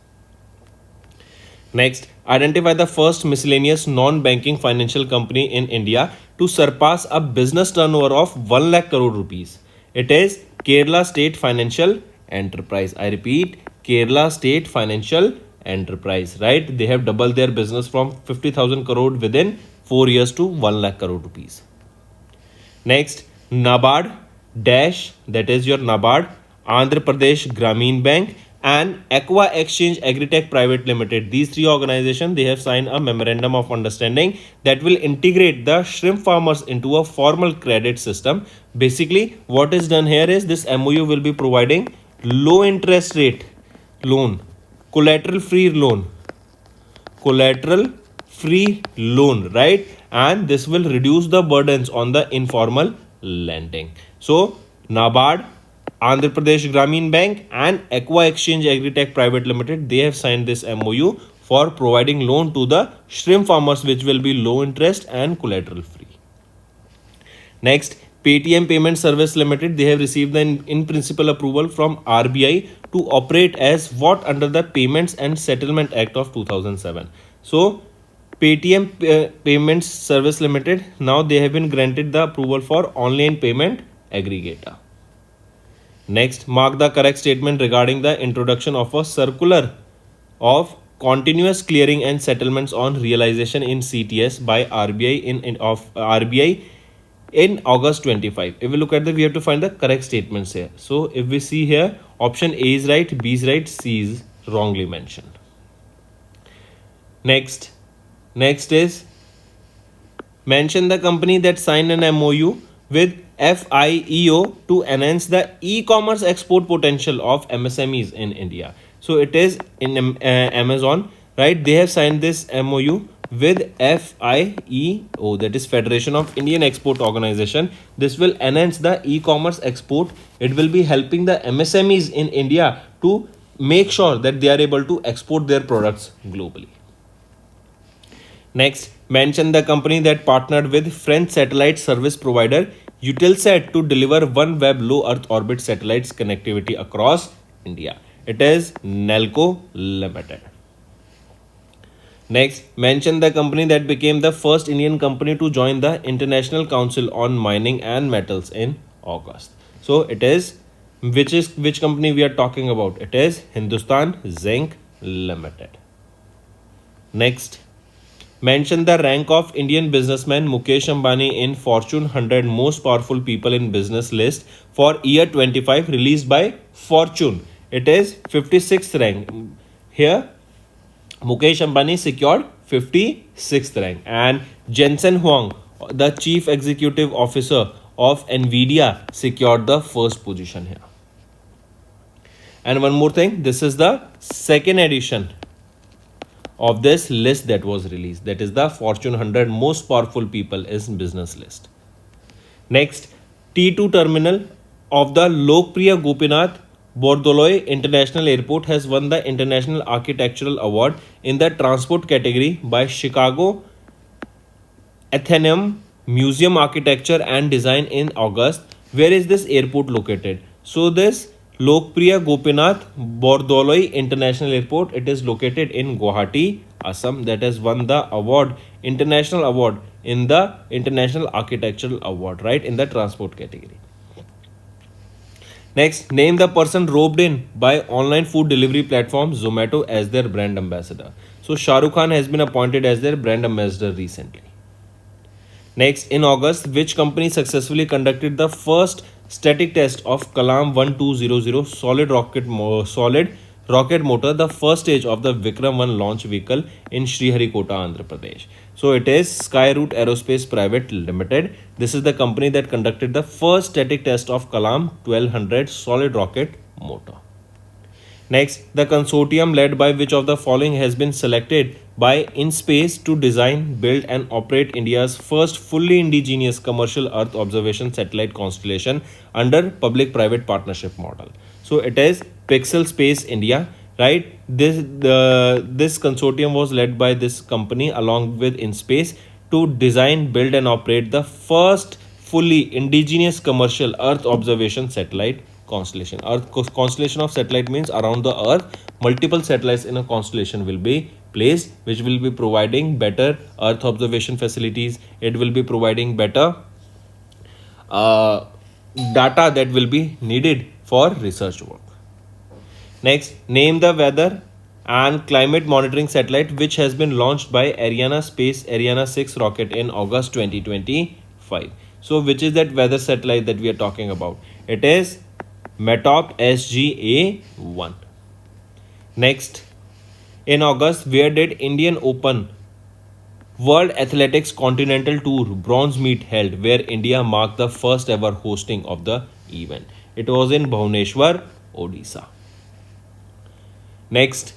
Next, identify the first miscellaneous non-banking financial company in India to surpass a business turnover of 1 lakh crore rupees. It is Kerala State Financial Enterprise. I repeat, Kerala State Financial Enterprise, right? They have doubled their business from 50,000 crore within 4 years to 1 lakh crore rupees. Next, NABARD Dash, that is your NABARD, Andhra Pradesh Grameen Bank and Aqua Exchange Agritech Private Limited. These three organizations, they have signed a memorandum of understanding that will integrate the shrimp farmers into a formal credit system. Basically, what is done here is this MOU will be providing low interest rate loan, collateral free loan, right? And this will reduce the burdens on the informal lending. So, NABARD, Andhra Pradesh Grameen Bank and Aqua Exchange Agritech Private Limited, they have signed this MOU for providing loan to the shrimp farmers, which will be low interest and collateral free. Next, Paytm Payment Service Limited, they have received the in-principle approval from RBI to operate as what under the Payments and Settlement Act of 2007. So, Paytm Payments Service Limited. Now they have been granted the approval for online payment aggregator. Next, mark the correct statement regarding the introduction of a circular of continuous clearing and settlements on realization in CTS by RBI in August 25. If we look at we have to find the correct statements here. So if we see here, option A is right, B is right, C is wrongly mentioned. Next is mention the company that signed an MOU with FIEO to enhance the e-commerce export potential of MSMEs in India. So it is in Amazon, right? They have signed this MOU with FIEO, that is Federation of Indian Export Organization. This will enhance the e-commerce export. It will be helping the MSMEs in India to make sure that they are able to export their products globally. Next, mention the company that partnered with French satellite service provider Eutelsat to deliver OneWeb low Earth orbit satellites connectivity across India. It is Nelco Limited. Next, mention the company that became the first Indian company to join the International Council on Mining and Metals in August. So it is, which company we are talking about? It is Hindustan Zinc Limited. Next, mention the rank of Indian businessman Mukesh Ambani in Fortune 100 most powerful people in business list for year 25 released by Fortune. It is 56th rank. Here Mukesh Ambani secured 56th rank, and Jensen Huang, the chief executive officer of Nvidia, secured the first position here. And one more thing, this is the second edition of this list that was released, that is the Fortune 100 most powerful people in business list. Next, T2 terminal of the Lokpriya Gopinath Bordoloi International Airport has won the International Architectural Award in the transport category by Chicago Athenaeum Museum Architecture and Design in August. Where is this airport located? So this Lokpriya Gopinath Bordoloi International Airport, it is located in Guwahati, Assam. That has won the award, international award in the International Architectural Award, right, in the transport category. Next, name the person roped in by online food delivery platform Zomato as their brand ambassador. So Shah Rukh Khan has been appointed as their brand ambassador recently. Next, in August, which company successfully conducted the first static test of Kalam 1200 solid rocket motor, the first stage of the Vikram 1 launch vehicle in Sriharikota, Andhra Pradesh? So it is Skyroot Aerospace Private Limited. This is the company that conducted the first static test of Kalam 1200 solid rocket motor. Next, the consortium led by which of the following has been selected by InSpace to design, build and operate India's first fully indigenous commercial Earth observation satellite constellation under public-private partnership model? So it is Pixel Space India, right? This consortium was led by this company along with InSpace to design, build and operate the first fully indigenous commercial Earth observation satellite constellation. Constellation of satellite means around the Earth, multiple satellites in a constellation will be placed, which will be providing better Earth observation facilities. It will be providing better data that will be needed for research work. Next, name the weather and climate monitoring satellite which has been launched by Ariane Space Ariane 6 rocket in August 2025. So which is that weather satellite that we are talking about? It is METOP SGA-1. Next, in August, where did Indian Open World Athletics Continental Tour bronze meet held, where India marked the first ever hosting of the event? It was in Bhubaneswar, Odisha. Next,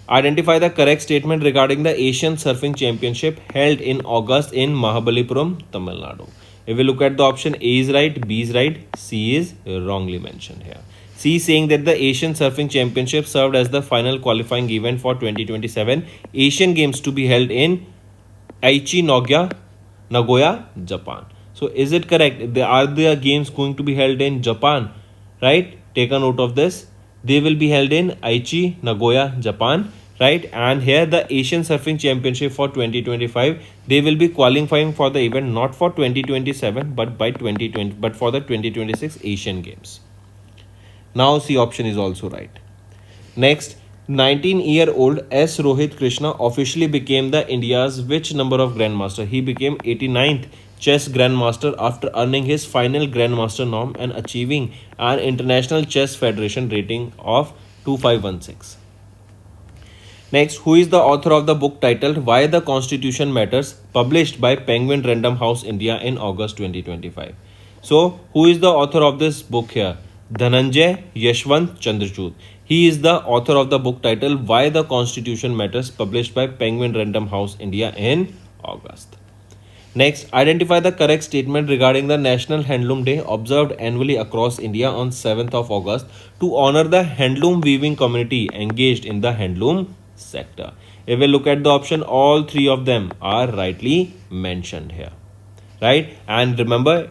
identify the correct statement regarding the Asian Surfing Championship held in August in Mahabalipuram, Tamil Nadu. If we look at the option, A is right, B is right, C is wrongly mentioned here. C is saying that the Asian Surfing Championship served as the final qualifying event for 2027 Asian Games to be held in Aichi, Nagoya, Japan. So is it correct? Are the games going to be held in Japan? Right? Take a note of this. They will be held in Aichi, Nagoya, Japan. right? And here the Asian Surfing Championship for 2025, they will be qualifying for the event not for 2027 but by 2020, but for the 2026 Asian Games. Now C option is also right. Next, 19-year-old S. Rohit Krishna officially became the India's which number of Grandmaster? He became 89th chess Grandmaster after earning his final Grandmaster norm and achieving an International Chess Federation rating of 2516. Next, who is the author of the book titled Why the Constitution Matters, published by Penguin Random House India in August 2025? So, who is the author of this book here? Dhananjay Yashwant Chandrachud. He is the author of the book titled Why the Constitution Matters, published by Penguin Random House India in August. Next, identify the correct statement regarding the National Handloom Day observed annually across India on 7th of August to honor the handloom weaving community engaged in the handloom sector. If we look at the option, all three of them are rightly mentioned here, right? And remember,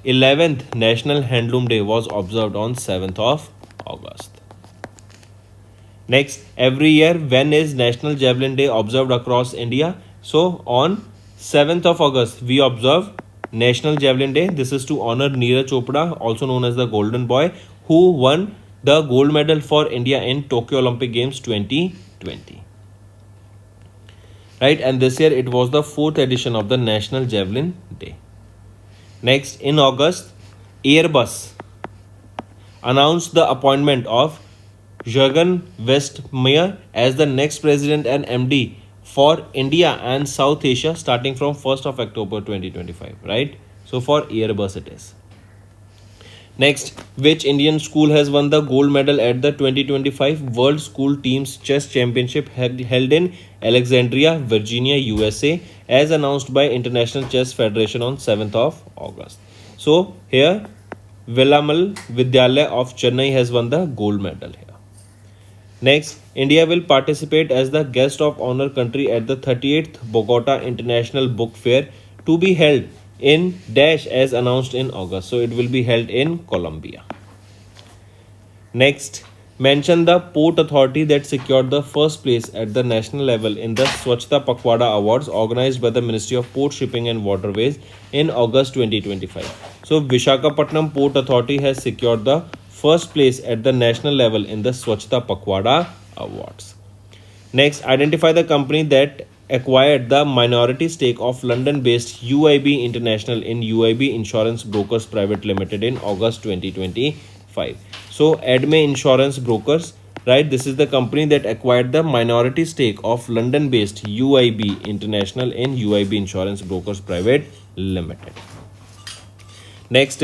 11th National Handloom Day was observed on 7th of August. Next, every year, when is National Javelin Day observed across India? So, on 7th of August, we observe National Javelin Day. This is to honor Neeraj Chopra, also known as the Golden Boy, who won the gold medal for India in Tokyo Olympic Games 2020. Right, and this year it was the 4th edition of the National Javelin Day. Next, in August, Airbus announced the appointment of Jürgen Westmeyer as the next president and MD for India and South Asia starting from 1st of October 2025, right? So for Airbus it is. Next, which Indian school has won the gold medal at the 2025 World School Teams Chess Championship held in Alexandria, Virginia, USA, as announced by International Chess Federation on 7th of August. So here, Villamal Vidyalaya of Chennai has won the gold medal here. Next, India will participate as the guest of honor country at the 38th Bogota International Book Fair to be held in Dash as announced in August. So it will be held in Colombia. Next, mention the port authority that secured the first place at the national level in the Swachhta Pakhwada Awards organized by the Ministry of Port, Shipping and Waterways in August 2025. So Visakhapatnam Port Authority has secured the first place at the national level in the Swachhta Pakhwada Awards. Next, identify the company that acquired the minority stake of London-based UIB International in UIB Insurance Brokers Private Limited in August 2025. So, Adme Insurance Brokers, right? This is the company that acquired the minority stake of London-based UIB International in UIB Insurance Brokers Private Limited. Next,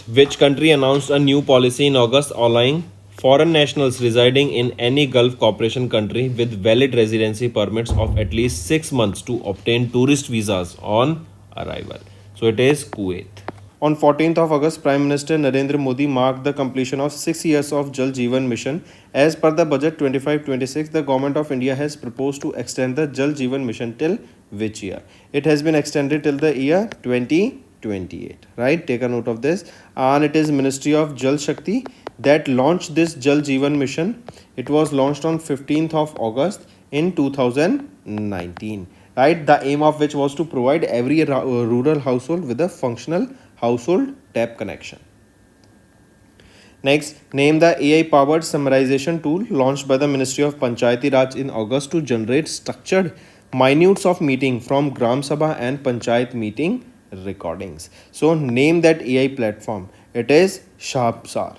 which country announced a new policy in August allowing foreign nationals residing in any Gulf Cooperation country with valid residency permits of at least 6 months to obtain tourist visas on arrival? So it is Kuwait. On 14th of August, Prime Minister Narendra Modi marked the completion of 6 years of Jal Jeevan Mission. As per the budget 25-26, the Government of India has proposed to extend the Jal Jeevan Mission till which year? It has been extended till the year 2028, right? Take a note of this. And it is Ministry of Jal Shakti that launched this Jal Jeevan Mission. It was launched on 15th of August in 2019, right? The aim of which was to provide every rural household with a functional household tap connection. Next, name the AI-powered summarization tool launched by the Ministry of Panchayati Raj in August to generate structured minutes of meeting from Gram Sabha and Panchayat meeting recordings. So, name that AI platform. It is Sabhasar.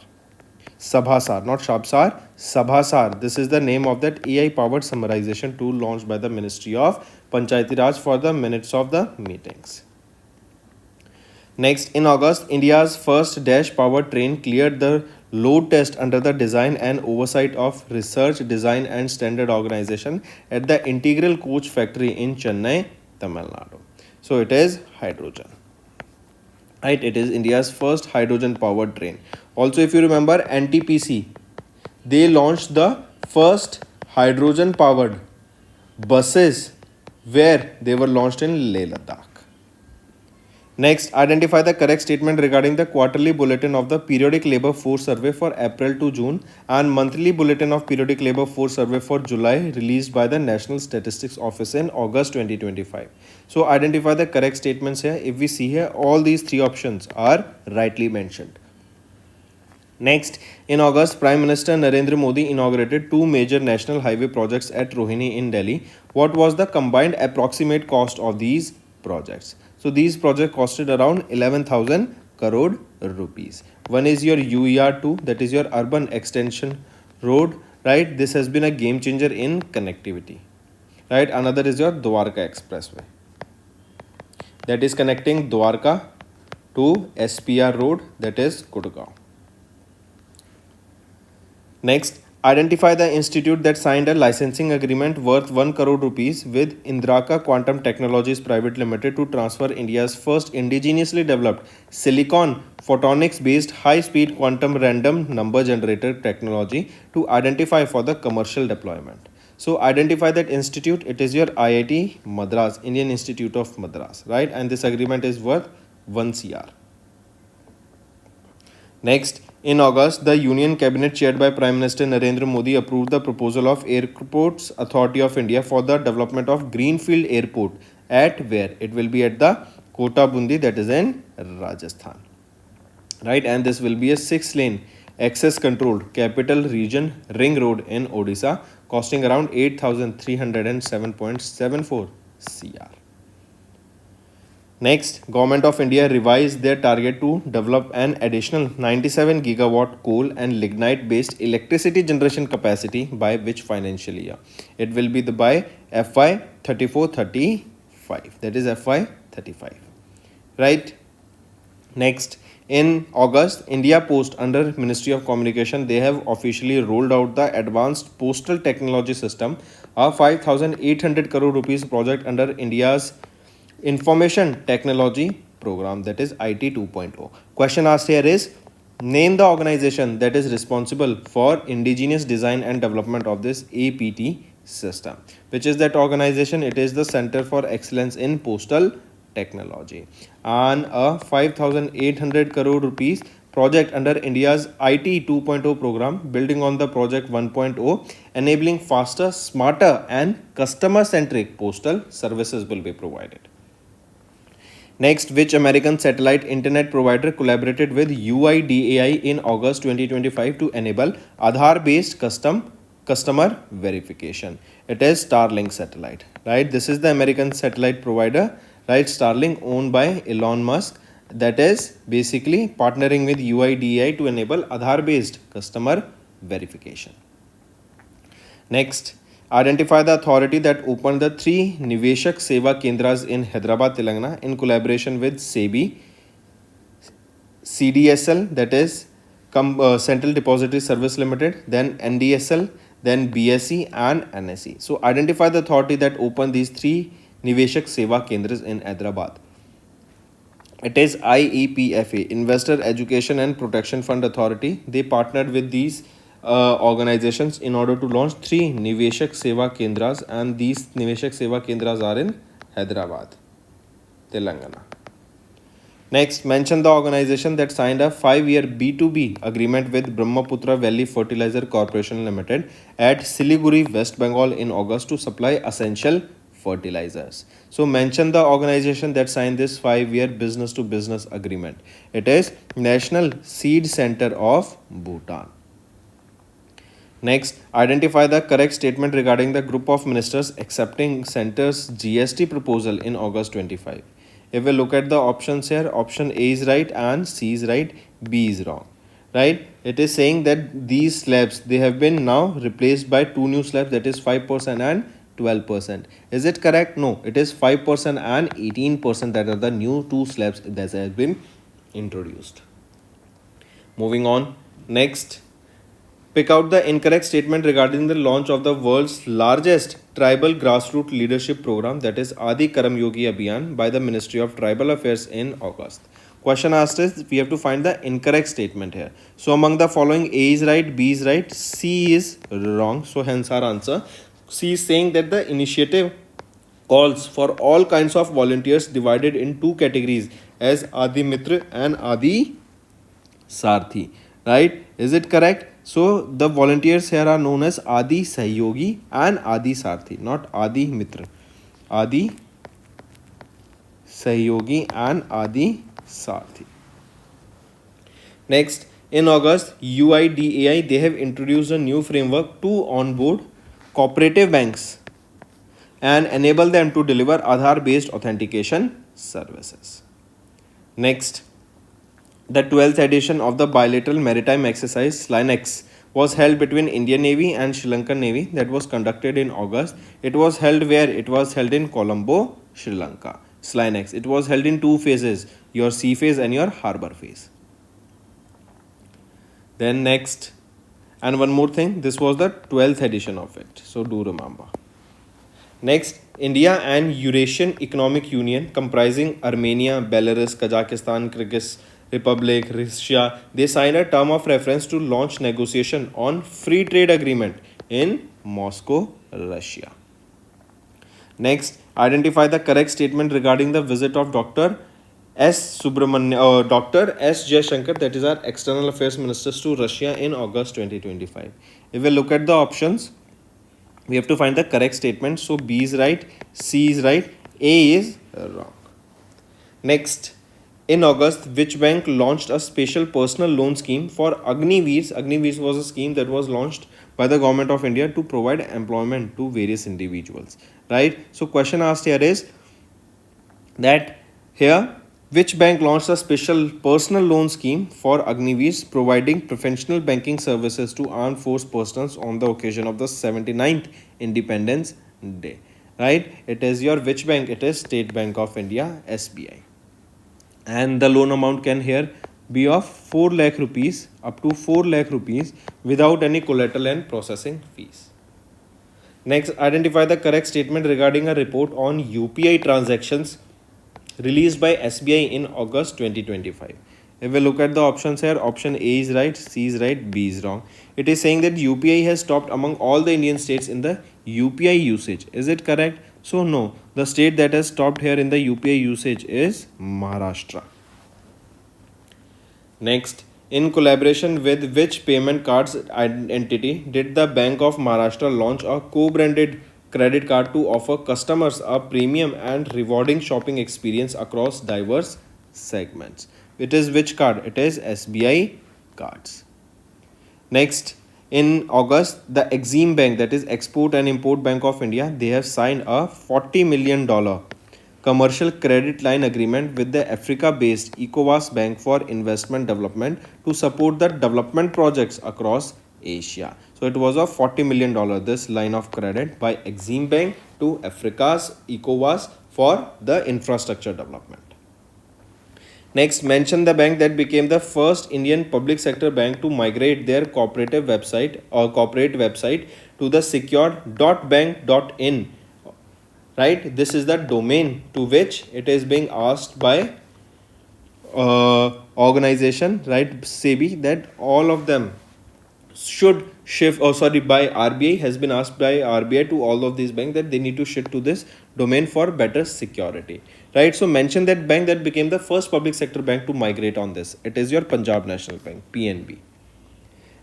Sabhasar, not Shabsar, Sabhasar. This is the name of that AI-powered summarization tool launched by the Ministry of Panchayati Raj for the minutes of the meetings. Next, in August, India's first Dash-powered train cleared the load test under the design and oversight of Research, Design and Standard Organization at the Integral Coach Factory in Chennai, Tamil Nadu. So, it is hydrogen. Right, it is India's first hydrogen-powered train. Also, if you remember, NTPC, they launched the first hydrogen-powered buses where they were launched in Leh Ladakh. Next, identify the correct statement regarding the quarterly bulletin of the periodic labor force survey for April to June and monthly bulletin of periodic labor force survey for July released by the National Statistics Office in August 2025. So identify the correct statements here. If we see here, all these three options are rightly mentioned. Next, in August, Prime Minister Narendra Modi inaugurated two major national highway projects at Rohini in Delhi. What was the combined approximate cost of these projects? So these projects costed around 11,000 crore rupees. One is your UER2, that is your urban extension road, right? This has been a game changer in connectivity, right? Another is your Dwarka Expressway, that is connecting Dwarka to SPR road, that is Gurgaon. Next, identify the institute that signed a licensing agreement worth 1 crore rupees with Indraka Quantum Technologies Private Limited to transfer India's first indigenously developed silicon photonics based high speed quantum random number generator technology to identify for the commercial deployment. So identify that institute. It is your IIT Madras, Indian Institute of Madras, right? And this agreement is worth 1 CR. Next, in August, the Union Cabinet chaired by Prime Minister Narendra Modi approved the proposal of Airports Authority of India for the development of Greenfield Airport at where? It will be at the Kota Bundi, that is in Rajasthan. Right, and this will be a 6-lane access controlled capital region ring road in Odisha, costing around 8,307.74 CR. Next, Government of India revised their target to develop an additional 97 gigawatt coal and lignite based electricity generation capacity by which financial year? It will be by FY 34-35, that is FY 35, right? Next, in August, India Post under Ministry of Communication, they have officially rolled out the Advanced Postal Technology System, a 5,800 crore rupees project under India's Information Technology Program, that is IT 2.0. Question asked here is, name the organization that is responsible for indigenous design and development of this APT system. Which is that organization? It is the Center for Excellence in Postal Technology. And a 5,800 crore rupees project under India's IT 2.0 program, building on the project 1.0, enabling faster, smarter and customer-centric postal services will be provided. Next, which American satellite internet provider collaborated with UIDAI in August 2025 to enable Aadhaar-based customer verification? It is Starlink satellite, right? This is the American satellite provider, right? Starlink, owned by Elon Musk, that is basically partnering with UIDAI to enable Aadhaar-based customer verification. Next, identify the authority that opened the 3 Niveshak Seva Kendras in Hyderabad, Telangana in collaboration with SEBI, CDSL, that is Central Depository Service Limited, then NDSL, then BSE and NSE. So identify the authority that opened these 3 Niveshak Seva Kendras in Hyderabad. It is IEPFA, Investor Education and Protection Fund Authority. They partnered with these organizations in order to launch 3 Niveshak Seva Kendras, and these Niveshak Seva Kendras are in Hyderabad, Telangana. Next, mention the organization that signed a 5-year B2B agreement with Brahmaputra Valley Fertilizer Corporation Limited at Siliguri, West Bengal in August to supply essential fertilizers. So mention the organization that signed this 5-year business to business agreement. It is National Seed Center of Bhutan. Next, identify the correct statement regarding the group of ministers accepting center's GST proposal in August 25. If we look at the options here, option A is right and C is right, B is wrong, right? It is saying that these slabs, they have been now replaced by 2 new slabs, that is 5% and 12%. Is it correct? No, it is 5% and 18% that are the new 2 slabs that have been introduced. Moving on, next, pick out the incorrect statement regarding the launch of the world's largest tribal grassroots leadership program, that is Adi Karam Yogi Abhiyan, by the Ministry of Tribal Affairs in August. Question asked is, we have to find the incorrect statement here. So among the following, A is right, B is right, C is wrong. So hence our answer. C is saying that the initiative calls for all kinds of volunteers divided in 2 categories, as Adi Mitra and Adi Sarthi, right? Is it correct? So the volunteers here are known as Adi Sahyogi and Adi Sarthi, not Adi Mitra. Adi Sahyogi and Adi Sarthi. Next, in August, UIDAI, they have introduced a new framework to onboard cooperative banks and enable them to deliver Aadhaar based authentication services. Next, the 12th edition of the bilateral maritime exercise SLINEX was held between Indian Navy and Sri Lankan Navy. That was conducted in August. It was held where? It was held in Colombo, Sri Lanka. SLINEX. It was held in two phases, your sea phase and your harbor phase. Then next, and one more thing, this was the 12th edition of it. So do remember. Next, India and Eurasian Economic Union comprising Armenia, Belarus, Kazakhstan, Kyrgyz Republic, Russia, they signed a term of reference to launch negotiation on free trade agreement in Moscow, Russia. Next, identify the correct statement regarding the visit of Dr. Dr. S. Jaishankar, that is our External Affairs Minister, to Russia in August 2025. If we look at the options, we have to find the correct statement. So B is right, C is right, A is wrong. Next, in August, which bank launched a special personal loan scheme for Agniveers? Agniveers was a scheme that was launched by the government of India to provide employment to various individuals, right? So question asked here is that here, which bank launched a special personal loan scheme for Agniveers providing professional banking services to armed force personnel on the occasion of the 79th Independence Day, right? It is your which bank? It is State Bank of India, SBI. And the loan amount can here be of 4 lakh rupees up to 4 lakh rupees without any collateral and processing fees. Next, identify the correct statement regarding a report on UPI transactions released by SBI in August 2025. If we look at the options here, option A is right, C is right, B is wrong. It is saying that UPI has stopped among all the Indian states in the UPI usage. Is it correct? So no, the state that has stopped here in the UPI usage is Maharashtra. Next, in collaboration with which payment cards entity did the Bank of Maharashtra launch a co-branded credit card to offer customers a premium and rewarding shopping experience across diverse segments? It is which card? It is SBI cards. Next, in August, the Exim Bank, that is Export and Import Bank of India, they have signed a $40 million commercial credit line agreement with the Africa-based ECOWAS Bank for Investment Development to support the development projects across Asia. So it was a $40 million, this line of credit by Exim Bank to Africa's ECOWAS for the infrastructure development. Next, mention the bank that became the first Indian public sector bank to migrate their cooperative website or corporate website to the secure.bank.in. Right? This is the domain to which it is being asked by organization, right? SEBI, that all of them should shift, by RBI has been asked by RBI to all of these banks that they need to shift to this domain for better security, right? So mention that bank that became the first public sector bank to migrate on this. It is your Punjab National Bank, PNB.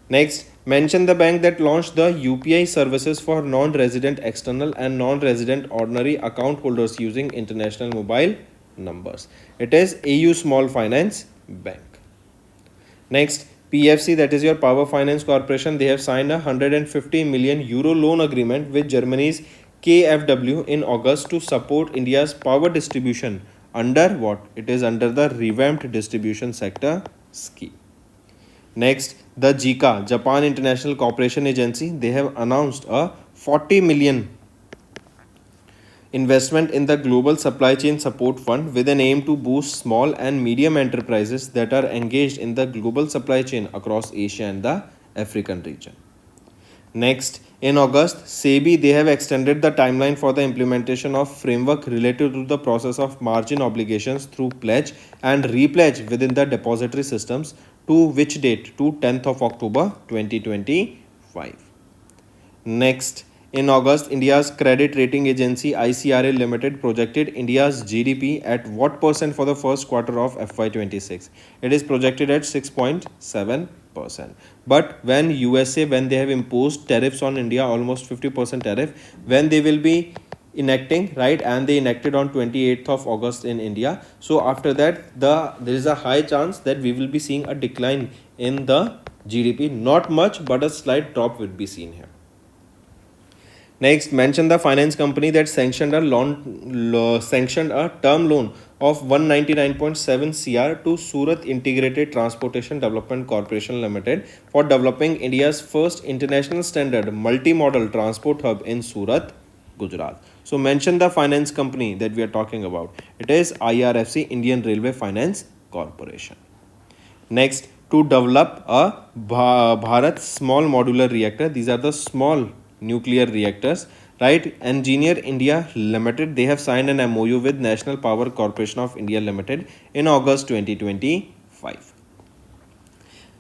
Next, mention the bank that launched the UPI services for non-resident external and non-resident ordinary account holders using international mobile numbers. It is AU Small Finance Bank. Next, PFC, that is your Power Finance Corporation, they have signed a 150 million euro loan agreement with Germany's KfW in August to support India's power distribution under what? It is under the revamped distribution sector scheme. Next, the JICA, Japan International Cooperation Agency, they have announced a 40 million investment in the Global Supply Chain Support Fund with an aim to boost small and medium enterprises that are engaged in the global supply chain across Asia and the African region. Next, in August, SEBI, they have extended the timeline for the implementation of framework related to the process of margin obligations through pledge and repledge within the depository systems to which date? To 10th of October 2025. Next, In August, India's credit rating agency ICRA Limited projected India's GDP at what percent for the first quarter of FY26? It is projected at 6.7%. But when USA, when they have imposed tariffs on India, almost 50% tariff, when they will be enacting, right, and they enacted on 28th of August in India. So after that, there is a high chance that we will be seeing a decline in the GDP. Not much, but a slight drop would be seen here. Next, mention the finance company that sanctioned a term loan of 199.7 crore to Surat Integrated Transportation Development Corporation Limited for developing India's first international standard multi-modal transport hub in Surat, Gujarat. So mention the finance company that we are talking about. It is IRFC, Indian Railway Finance Corporation. Next, to develop a Bharat small modular reactor. These are the small nuclear reactors, right? Engineer India Limited, they have signed an MOU with National Power Corporation of India Limited in August 2025.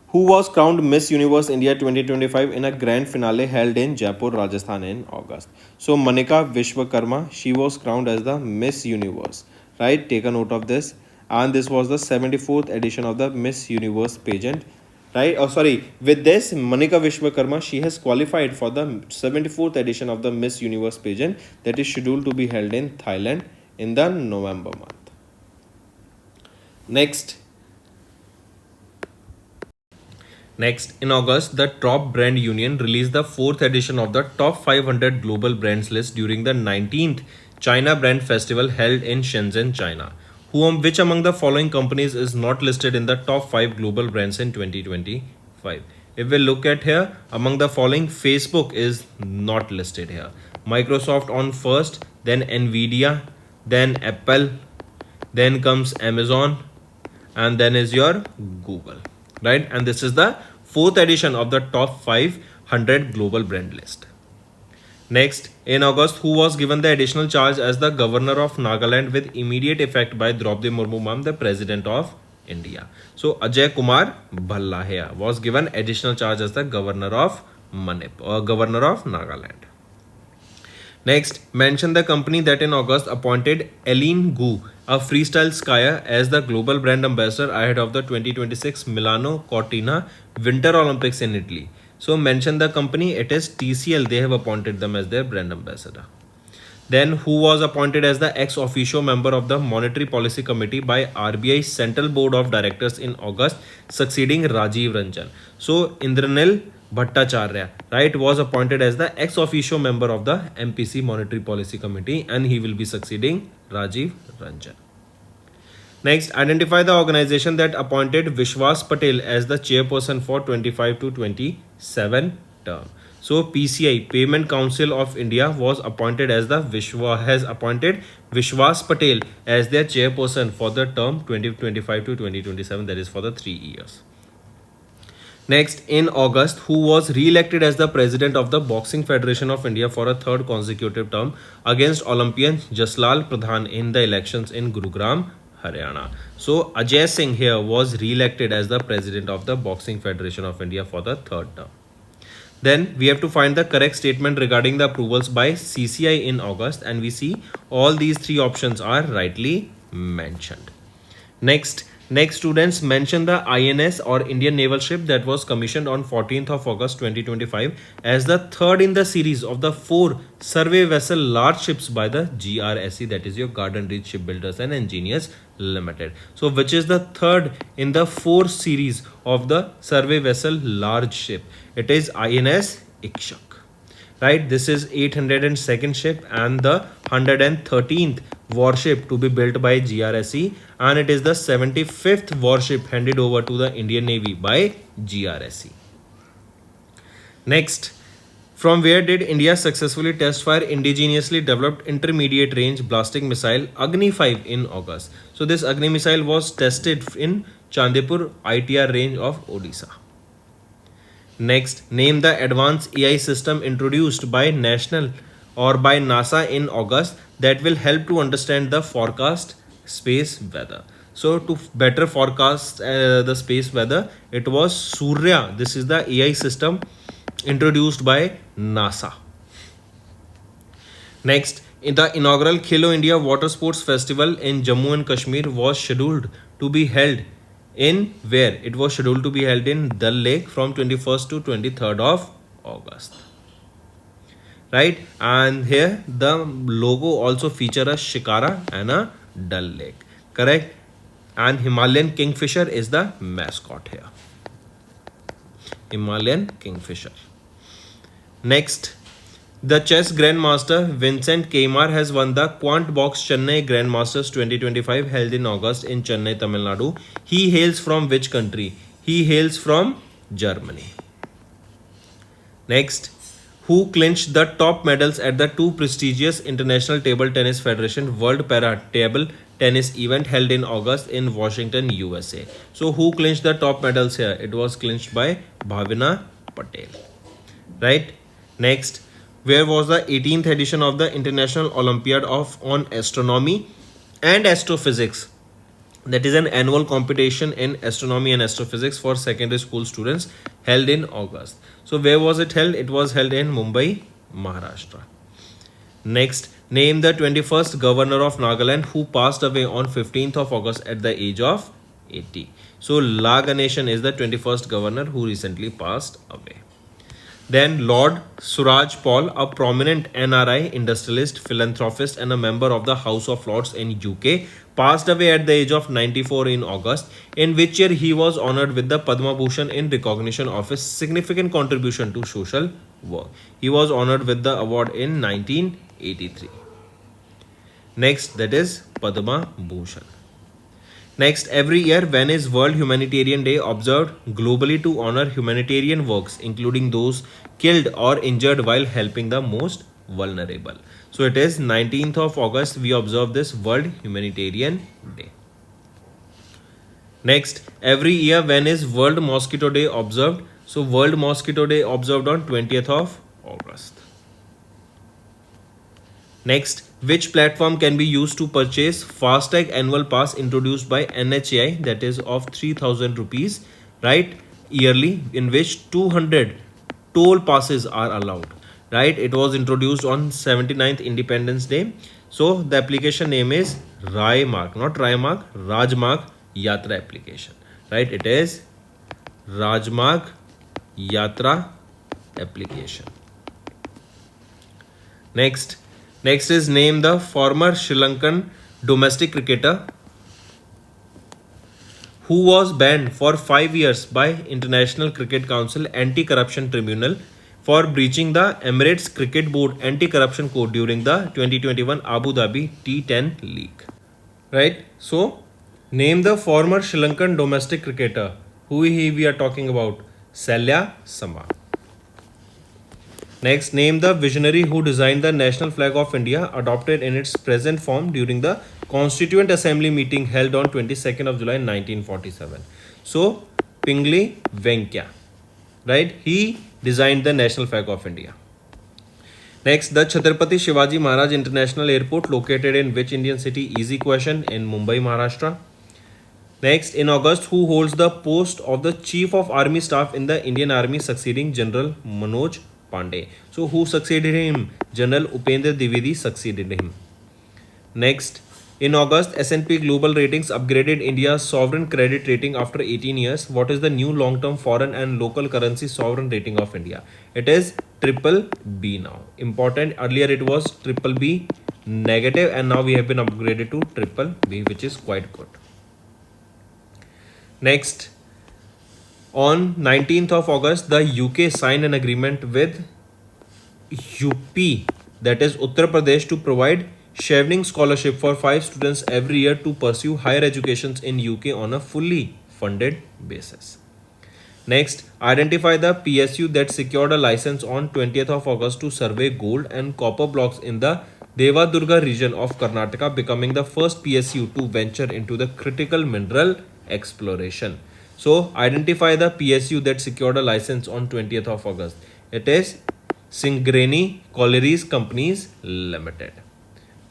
Who was crowned Miss Universe India 2025 in a grand finale held in Jaipur, Rajasthan in August? So Manika Vishwakarma, she was crowned as the Miss Universe, right? Take a note of this. And this was the 74th edition of the Miss Universe pageant, right? With this, Manika Vishwakarma, she has qualified for the 74th edition of the Miss Universe pageant that is scheduled to be held in Thailand in the November month. Next, in August, the Top Brand Union released the 4th edition of the Top 500 Global Brands list during the 19th China Brand Festival held in Shenzhen, China. Which among the following companies is not listed in the top 5 global brands in 2025? If we look at here, among the following, Facebook is not listed here. Microsoft on first, then Nvidia, then Apple, then comes Amazon, and then is your Google, right? And this is the 4th edition of the top 500 global brand list. Next, in August, who was given the additional charge as the Governor of Nagaland with immediate effect by Draupadi Murmu ma'am, the President of India? So, Ajay Kumar Bhalla here was given additional charge as the Governor of Governor of Nagaland. Next, mention the company that in August appointed Eileen Gu, a freestyle skier, as the global brand ambassador ahead of the 2026 Milano Cortina Winter Olympics in Italy. So mention the company, it is TCL, they have appointed them as their brand ambassador. Then who was appointed as the ex officio member of the Monetary Policy Committee by RBI Central Board of Directors in August, succeeding Rajiv Ranjan. So Indranil Bhattacharya, right, was appointed as the ex officio member of the MPC Monetary Policy Committee and he will be succeeding Rajiv Ranjan. Next, identify the organization that appointed Vishwas Patel as the chairperson for 25 to 27 term. So PCI, Payment Council of India, was appointed as has appointed Vishwas Patel as their chairperson for the term 2025 to 2027, that is for the 3 years. Next, in August, who was re-elected as the president of the Boxing Federation of India for a 3rd consecutive term against Olympian Jaslal Pradhan in the elections in Gurugram, Haryana. So Ajay Singh here was re-elected as the president of the Boxing Federation of India for the 3rd term. Then we have to find the correct statement regarding the approvals by CCI in August, and we see all these 3 options are rightly mentioned. Next students, mention the INS or Indian Naval ship that was commissioned on 14th of August 2025 as the 3rd in the series of the 4 survey vessel large ships by the GRSE, that is your Garden Reach Shipbuilders and Engineers Limited. So which is the 3rd in the 4 series of the survey vessel large ship? It is INS Ikshak. Right, this is 802nd ship and the 113th warship to be built by GRSE, and it is the 75th warship handed over to the Indian Navy by GRSE. Next, from where did India successfully test fire indigenously developed intermediate range blasting missile Agni 5 in August? So this Agni missile was tested in Chandipur ITR range of Odisha. Next, name the advanced AI system introduced by NASA in August that will help to understand the forecast space weather. So to better forecast the space weather, it was Surya. This is the AI system introduced by NASA. Next, in the inaugural Khelo India Water Sports Festival in Jammu and Kashmir was scheduled to be held in where? It was scheduled to be held in Dal Lake from 21st to 23rd of August. Right, and here the logo also feature a shikara and a Dal Lake. Correct. And Himalayan kingfisher is the mascot here. Himalayan kingfisher. Next, the chess grandmaster Vincent Kmar has won the Quant Box Chennai Grandmasters 2025 held in August in Chennai, Tamil Nadu. He hails from which country? He hails from Germany. Next, who clinched the top medals at the two prestigious International Table Tennis Federation World Para Table Tennis event held in August in Washington, USA. So who clinched the top medals here? It was clinched by Bhavina Patel. Right? Next, where was the 18th edition of the International Olympiad on Astronomy and Astrophysics? That is an annual competition in astronomy and astrophysics for secondary school students held in August. So where was it held? It was held in Mumbai, Maharashtra. Next, name the 21st governor of Nagaland who passed away on 15th of August at the age of 80. So La Ganeshan is the 21st governor who recently passed away. Then Lord Suraj Paul, a prominent NRI industrialist, philanthropist and a member of the House of Lords in UK, passed away at the age of 94 in August, in which year he was honoured with the Padma Bhushan in recognition of his significant contribution to social work. He was honoured with the award in 1983. Next, that is Padma Bhushan. Next, every year when is World Humanitarian Day observed globally to honor humanitarian works, including those killed or injured while helping the most vulnerable. So it is 19th of August we observe this World Humanitarian Day. Next, every year when is World Mosquito Day observed? So World Mosquito Day observed on 20th of August. Next, which platform can be used to purchase FASTag annual pass introduced by NHAI, that is of 3000 rupees, right, yearly, in which 200 toll passes are allowed, right? It was introduced on 79th Independence Day. So the application name is Rajmarg, not Rajmarg, Rajmarg Yatra application, right? It is Rajmarg Yatra application. Next is name the former Sri Lankan domestic cricketer who was banned for 5 years by International Cricket Council Anti-Corruption Tribunal for breaching the Emirates Cricket Board Anti-Corruption Code during the 2021 Abu Dhabi T10 League. Right? So, name the former Sri Lankan domestic cricketer. Who we are talking about? Salya Sama. Next, name the visionary who designed the national flag of India adopted in its present form during the Constituent Assembly meeting held on 22nd of July 1947. So, Pingali Venkaya, right? He designed the national flag of India. Next, the Chhatrapati Shivaji Maharaj International Airport located in which Indian city? Easy question, in Mumbai, Maharashtra. Next, in August, who holds the post of the Chief of Army Staff in the Indian Army succeeding General Manoj Pandey? So who succeeded him? General Upendra Dwivedi succeeded him. Next, in August, S&P Global Ratings upgraded India's sovereign credit rating after 18 years. What is the new long-term foreign and local currency sovereign rating of India? It is BBB now. Important, earlier it was BBB negative and now we have been upgraded to BBB, which is quite good. Next, on 19th of August, the UK signed an agreement with UP, that is Uttar Pradesh, to provide Chevening scholarship for 5 students every year to pursue higher educations in UK on a fully funded basis. Next, identify the PSU that secured a license on 20th of August to survey gold and copper blocks in the Devadurga region of Karnataka, becoming the first PSU to venture into the critical mineral exploration. So, identify the PSU that secured a license on 20th of August. It is Singareni Collieries Companies Limited.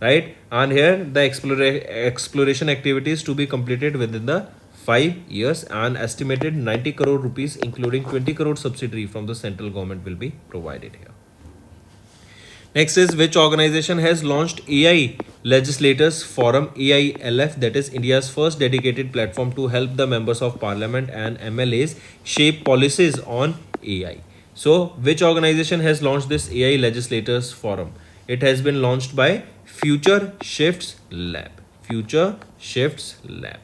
Right? And here the exploration activities to be completed within the 5 years and estimated 90 crore rupees including 20 crore subsidy from the central government will be provided here. Next is which organization has launched AI Legislators Forum AILF, that is India's first dedicated platform to help the members of parliament and MLAs shape policies on AI. So which organization has launched this AI Legislators Forum? It has been launched by Future Shifts Lab. Future Shifts Lab.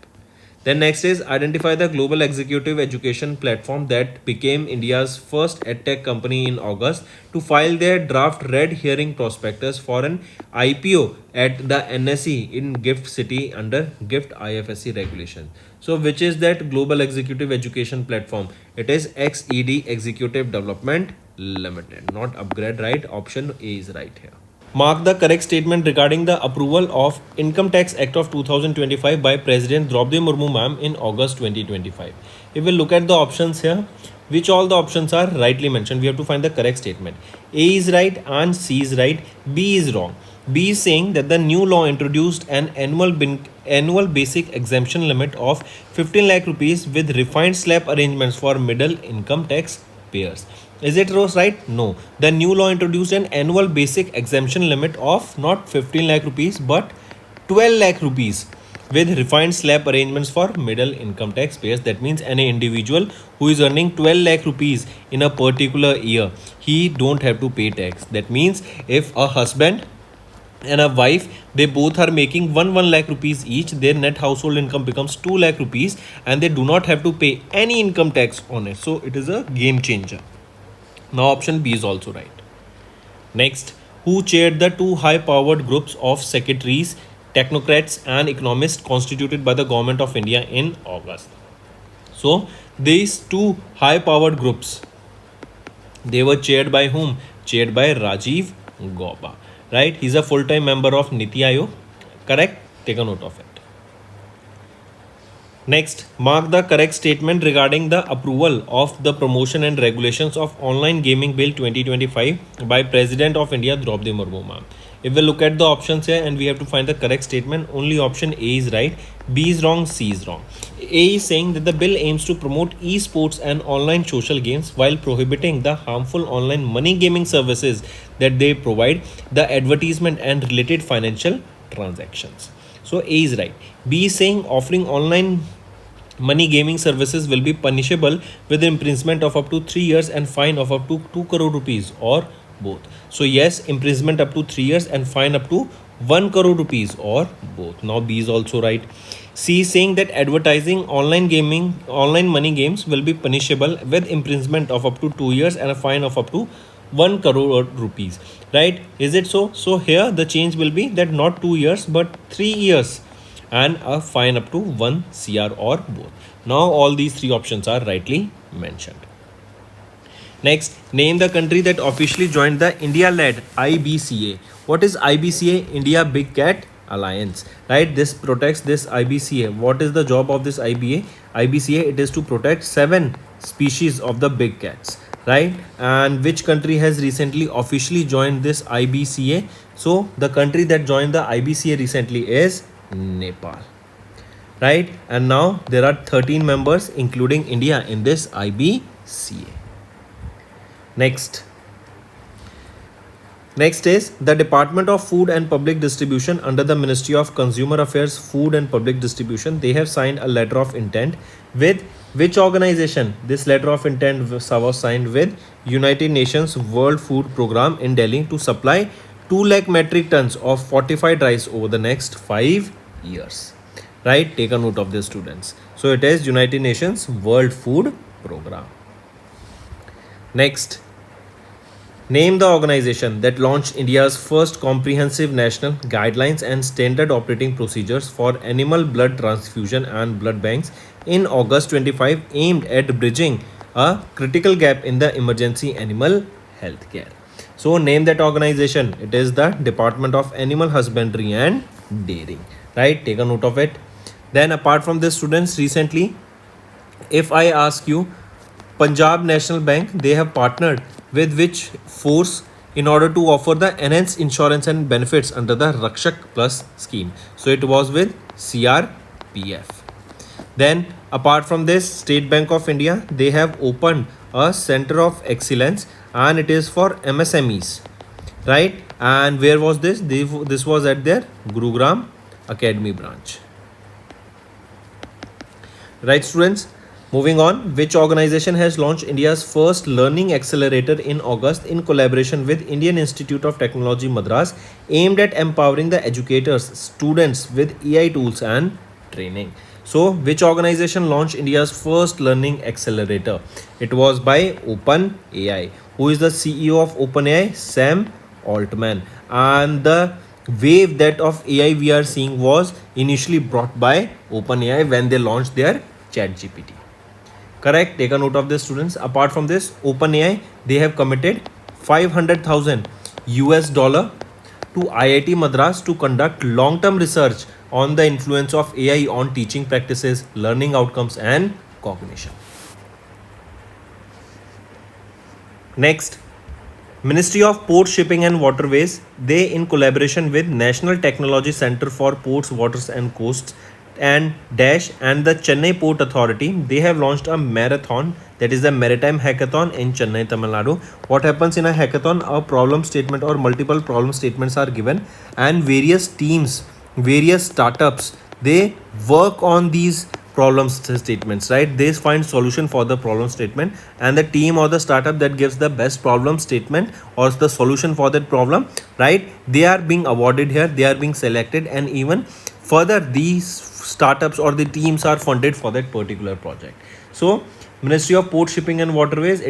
Then next is identify the global executive education platform that became India's first edtech company in August to file their draft red herring prospectus for an IPO at the NSE in Gift City under Gift IFSC regulation. So which is that global executive education platform? It is XED Executive Development Limited, not upgrade, right? Option A is right here. Mark the correct statement regarding the approval of Income Tax Act of 2025 by President Draupadi Murmu ma'am in August 2025. If we look at the options here, which all the options are rightly mentioned, we have to find the correct statement. A is right and C is right, B is wrong. B is saying that the new law introduced an annual basic exemption limit of 15 lakh rupees with refined slab arrangements for middle income tax payers. Is it right? No. The new law introduced an annual basic exemption limit of not 15 lakh rupees but 12 lakh rupees with refined slab arrangements for middle income tax payers. That means any individual who is earning 12 lakh rupees in a particular year, he don't have to pay tax. That means if a husband and a wife, they both are making 1 lakh rupees each, their net household income becomes 2 lakh rupees and they do not have to pay any income tax on it. So it is a game changer. Now option B is also right. Next, who chaired the two high-powered groups of secretaries, technocrats and economists constituted by the Government of India in August? So these two high-powered groups, they were chaired by whom? Chaired by Rajiv Gauba, right? He's a full-time member of Niti Aayog, correct? Take a note of it. Next, mark the correct statement regarding the approval of the promotion and regulations of online gaming bill 2025 by President of India Draupadi Murmu ma'am. If we look at the options here and we have to find the correct statement, only option A is right, B is wrong, C is wrong. A is saying that the bill aims to promote esports and online social games while prohibiting the harmful online money gaming services that they provide, the advertisement and related financial transactions. So A is right. B is saying offering online money gaming services will be punishable with imprisonment of up to 3 years and fine of up to 2 crore rupees or both. So yes, imprisonment up to 3 years and fine up to 1 crore rupees or both. Now B is also right. C is saying that advertising online money games will be punishable with imprisonment of up to 2 years and a fine of up to 1 crore rupees, right? Is it so? So here the change will be that not 2 years but 3 years and a fine up to 1 CR or both. Now all these three options are rightly mentioned. Next, name the country that officially joined the India-led IBCA. What is IBCA? India Big Cat Alliance, right? This protects this IBCA. What is the job of this IBCA? It is to protect 7 species of the big cats, right? And which country has recently officially joined this IBCA? So the country that joined the IBCA recently is Nepal, right? And now there are 13 members including India in this IBCA. Next is the Department of Food and Public Distribution under the Ministry of Consumer Affairs, Food and Public Distribution. They have signed a letter of intent with which organization? This letter of intent was signed with United Nations World Food Programme in Delhi to supply 2 lakh metric tons of fortified rice over the next 5 years, right? Take a note of this, students. So it is United Nations World Food Programme. Next, name the organization that launched India's first comprehensive national guidelines and standard operating procedures for animal blood transfusion and blood banks in August 25, aimed at bridging a critical gap in the emergency animal health care. So name that organization. It is the Department of Animal Husbandry and Dairying, right? Take a note of it. Then apart from this, students, recently, if I ask you, Punjab National Bank, they have partnered with which force in order to offer the enhanced insurance and benefits under the Rakshak Plus scheme? So it was with CRPF. Then apart from this, State Bank of India, they have opened a center of excellence and it is for MSMEs, right? And where was this? This was at their Gurugram Academy branch. Right, students? Moving on, which organization has launched India's first learning accelerator in August in collaboration with Indian Institute of Technology Madras, aimed at empowering the educators, students with AI tools and training? So, which organization launched India's first learning accelerator? It was by OpenAI. Who is the CEO of OpenAI? Sam Altman. And the wave that of AI we are seeing was initially brought by OpenAI when they launched their ChatGPT. Correct. Take a note of this, students. Apart from this, OpenAI, they have committed 500,000 US dollar to IIT Madras to conduct long-term research on the influence of AI on teaching practices, learning outcomes, and cognition. Next, Ministry of Port, Shipping and Waterways, they in collaboration with National Technology Center for Ports, Waters and Coasts and the Chennai Port Authority, they have launched a marathon, that is the Maritime Hackathon in Chennai, Tamil Nadu. What happens in a hackathon? A problem statement or multiple problem statements are given, and various teams, various startups, they work on these problem statements, right? They find solution for the problem statement, and the team or the startup that gives the best problem statement or the solution for that problem, right, they are being awarded here, they are being selected, and even further these startups or the teams are funded for that particular project. So Ministry of Port, Shipping and Waterways,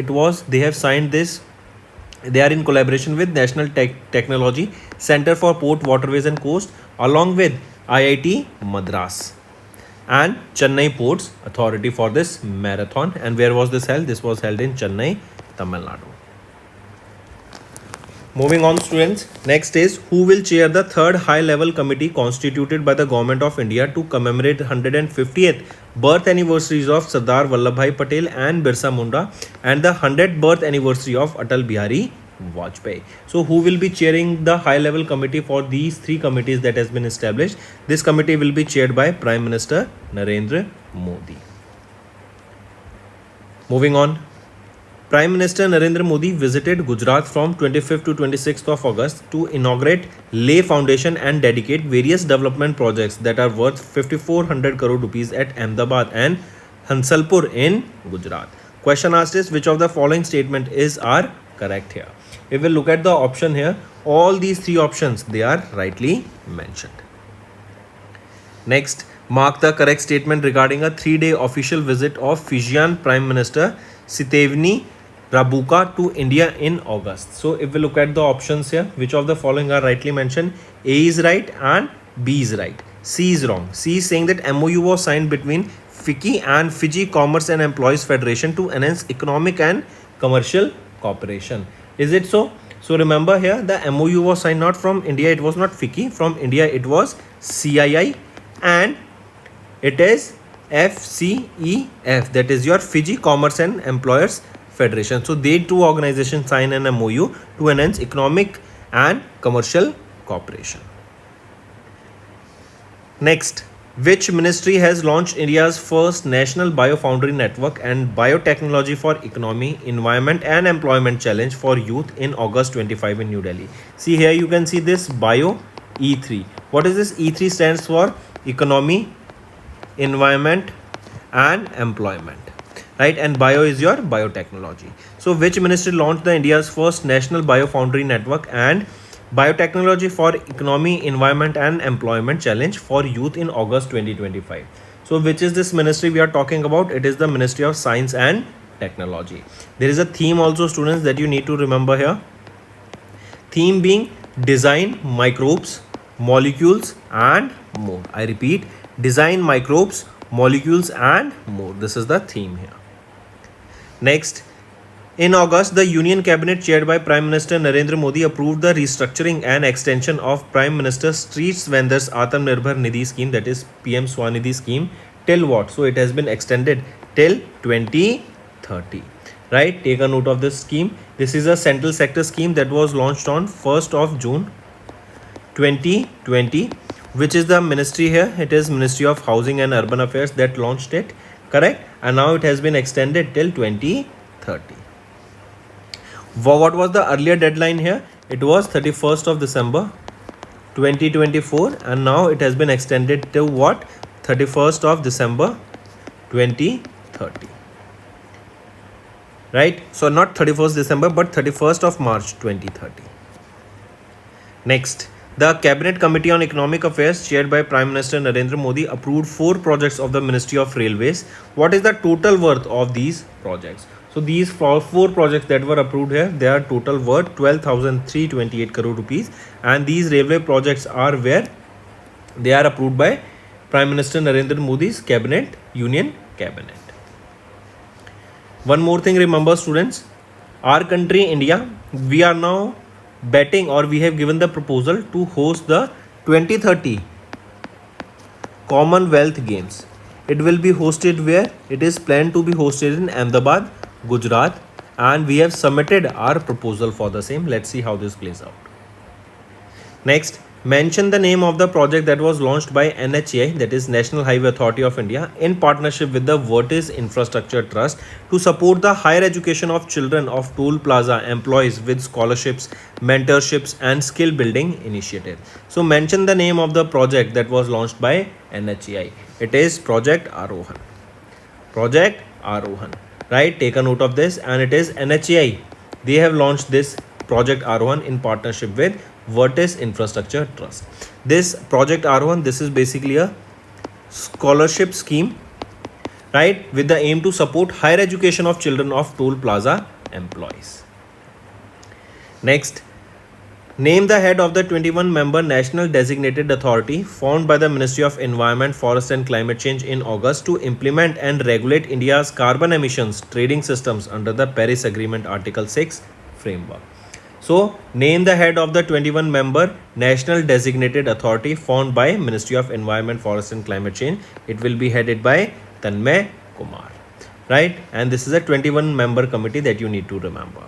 they have signed this. They are in collaboration with National Technology Center for Port, Waterways and Coast, along with IIT Madras and Chennai Ports Authority for this marathon. And where was this held? This was held in Chennai, Tamil Nadu. Moving on, students, next is who will chair the third high-level committee constituted by the Government of India to commemorate 150th birth anniversaries of Sardar Vallabhbhai Patel and Birsa Munda and the 100th birth anniversary of Atal Bihari Vajpayee. So who will be chairing the high-level committee for these three committees that has been established? This committee will be chaired by Prime Minister Narendra Modi. Moving on, Prime Minister Narendra Modi visited Gujarat from 25th to 26th of August to inaugurate Leh Foundation and dedicate various development projects that are worth 5,400 crore rupees at Ahmedabad and Hansalpur in Gujarat. Question asked is, which of the following statement are correct here? If we look at the option here, all these three options, they are rightly mentioned. Next, mark the correct statement regarding a 3-day official visit of Fijian Prime Minister Siteveni Rabuka to India in August. So if we look at the options here, which of the following are rightly mentioned? A is right and B is right. C is wrong. C is saying that MOU was signed between FICCI and Fiji Commerce and Employees Federation to enhance economic and commercial cooperation. Is it so? So remember here, the MOU was signed not from India, it was not FICCI. From India, it was CII, and it is FCEF, that is your Fiji Commerce and Employers Federation. So they two organizations sign an MOU to enhance economic and commercial cooperation. Next, which ministry has launched India's first national biofoundry network and biotechnology for economy, environment and employment challenge for youth in August 25 in New Delhi? See here, you can see this bio E3. What is this? E3 stands for economy, environment and employment, right? And bio is your biotechnology. So which ministry launched the India's first national biofoundry network and biotechnology for economy, environment and employment challenge for youth in August 2025? So which is this ministry we are talking about? It is the Ministry of Science and Technology. There is a theme also, students, that you need to remember here. Theme being design microbes, molecules and more. I repeat, design microbes, molecules and more. This is the theme here. Next, in August, the Union Cabinet chaired by Prime Minister Narendra Modi approved the restructuring and extension of Prime Minister Street Vendors Atmanirbhar Nidhi scheme, that is PM Swanidhi scheme, till what? So it has been extended till 2030. Right? Take a note of this scheme. This is a central sector scheme that was launched on 1st of June 2020. Which is the ministry here? It is Ministry of Housing and Urban Affairs that launched it. Correct? And now it has been extended till 2030. What was the earlier deadline here? it was 31st of December 2024 and now it has been extended to what? 31st of December 2030. Right? So not 31st December but 31st of March 2030. Next, the Cabinet Committee on Economic Affairs chaired by Prime Minister Narendra Modi approved 4 projects of the Ministry of Railways. What is the total worth of these projects? So these 4 projects that were approved here, they are total worth 12,328 crore rupees, and these railway projects are where they are approved by Prime Minister Narendra Modi's Cabinet, Union Cabinet. One more thing, remember students, our country India, we are now betting, or we have given the proposal to host the 2030 Commonwealth Games. It will be hosted where? It is planned to be hosted in Ahmedabad, Gujarat, and we have submitted our proposal for the same. Let's see how this plays out. Next, mention the name of the project that was launched by NHAI, that is National Highway Authority of India, in partnership with the Vertis Infrastructure Trust to support the higher education of children of toll plaza employees with scholarships, mentorships and skill building initiative. So mention the name of the project that was launched by NHAI. It is Project Arohan. Project Arohan. Right? Take a note of this, and it is NHAI. They have launched this Project Arohan in partnership with Vertis Infrastructure Trust. This Project Arohan, this is basically a scholarship scheme, right, with the aim to support higher education of children of toll plaza employees. Next, name the head of the 21-member National Designated Authority formed by the Ministry of Environment, Forest and Climate Change in August to implement and regulate India's carbon emissions trading systems under the Paris Agreement Article 6 framework. So, name the head of the 21-member National Designated Authority formed by Ministry of Environment, Forest and Climate Change. It will be headed by Tanmay Kumar, right? And this is a 21-member committee that you need to remember.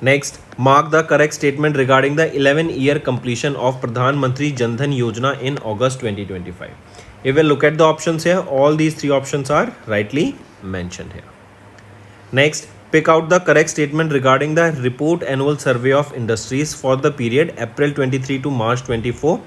Next, mark the correct statement regarding the 11-year completion of Pradhan Mantri Jan Dhan Yojana in August 2025. If we look at the options here, all these 3 options are rightly mentioned here. Next, pick out the correct statement regarding the report annual survey of industries for the period April 23 to March 24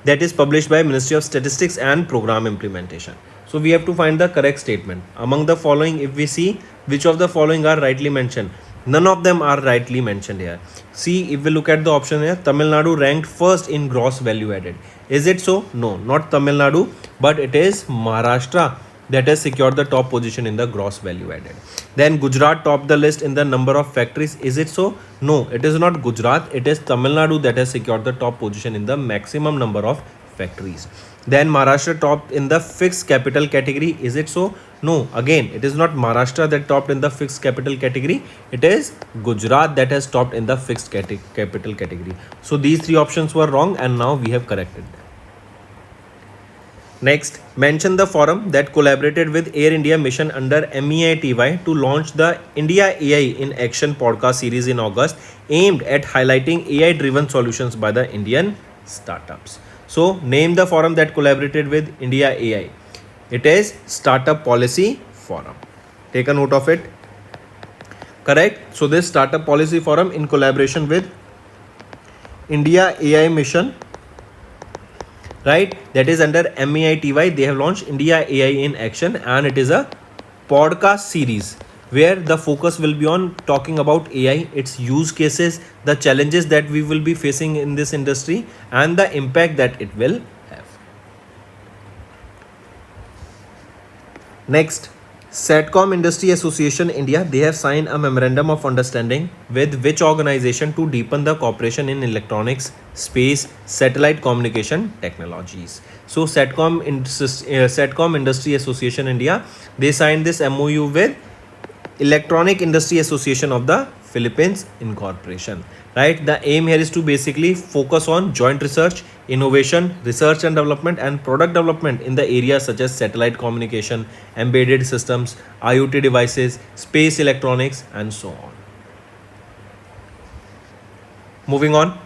that is published by Ministry of Statistics and Program Implementation. So we have to find the correct statement. Among the following, if we see which of the following are rightly mentioned, none of them are rightly mentioned here. See, if we look at the option here, Tamil Nadu ranked first in gross value added. Is it so? No, not Tamil Nadu, but it is Maharashtra that has secured the top position in the gross value added. Then Gujarat topped the list in the number of factories. Is it so? No, it is not Gujarat. It is Tamil Nadu that has secured the top position in the maximum number of factories. Then Maharashtra topped in the fixed capital category. Is it so? No, again, it is not Maharashtra that topped in the fixed capital category. It is Gujarat that has topped in the fixed capital category. So these 3 options were wrong and now we have corrected them. Next, mention the forum that collaborated with Air India Mission under MEITY to launch the India AI in Action podcast series in August, aimed at highlighting AI-driven solutions by the Indian startups. So, name the forum that collaborated with India AI. It is Startup Policy Forum. Take a note of it. Correct? So, this Startup Policy Forum in collaboration with India AI Mission, right, that is under MEITY, they have launched India AI in Action, and it is a podcast series where the focus will be on talking about AI, its use cases, the challenges that we will be facing in this industry and the impact that it will have. Next, Satcom Industry Association India, they have signed a memorandum of understanding with which organization to deepen the cooperation in electronics, space, satellite communication technologies. So Satcom Industry Association India, they signed this MOU with Electronic Industry Association of the Philippines Incorporation, right? The aim here is to basically focus on joint research, innovation, research and development and product development in the areas such as satellite communication, embedded systems, IoT devices, space electronics and so on. Moving on,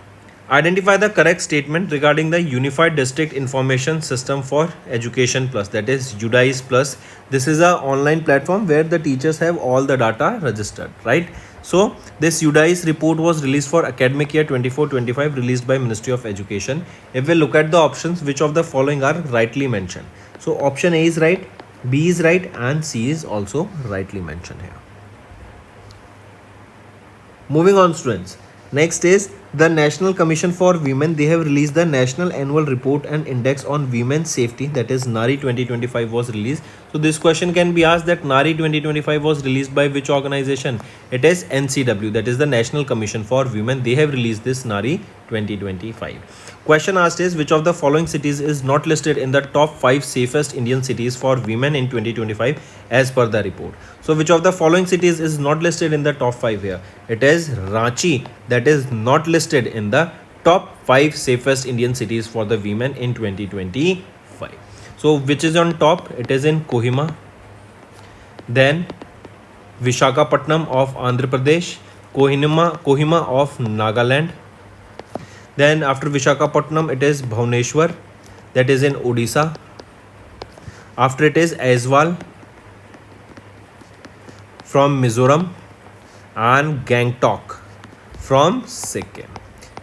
identify the correct statement regarding the Unified District Information System for Education Plus, that is UDIS Plus. This is an online platform where the teachers have all the data registered, right? So this UDICE report was released for academic year 24-25, released by Ministry of Education. If we look at the options, which of the following are rightly mentioned? So option A is right, B is right, and C is also rightly mentioned here. Moving on, students. Next is the National Commission for Women. They have released the National Annual Report and Index on Women's Safety, that is NARI 2025 was released. So this question can be asked that NARI 2025 was released by which organization? It is NCW, that is the National Commission for Women. They have released this NARI 2025. Question asked is which of the following cities is not listed in the top 5 safest Indian cities for women in 2025 as per the report. So which of the following cities is not listed in the top 5 here? It is Ranchi, that is not listed in the top 5 safest Indian cities for the women in 2025. So which is on top? It is in Kohima, then Vishakhapatnam of Andhra Pradesh, Kohima of Nagaland. Then after Vishakhapatnam, it is Bhubaneswar, that is in Odisha. After it is Aizawl from Mizoram, and Gangtok from Sikkim.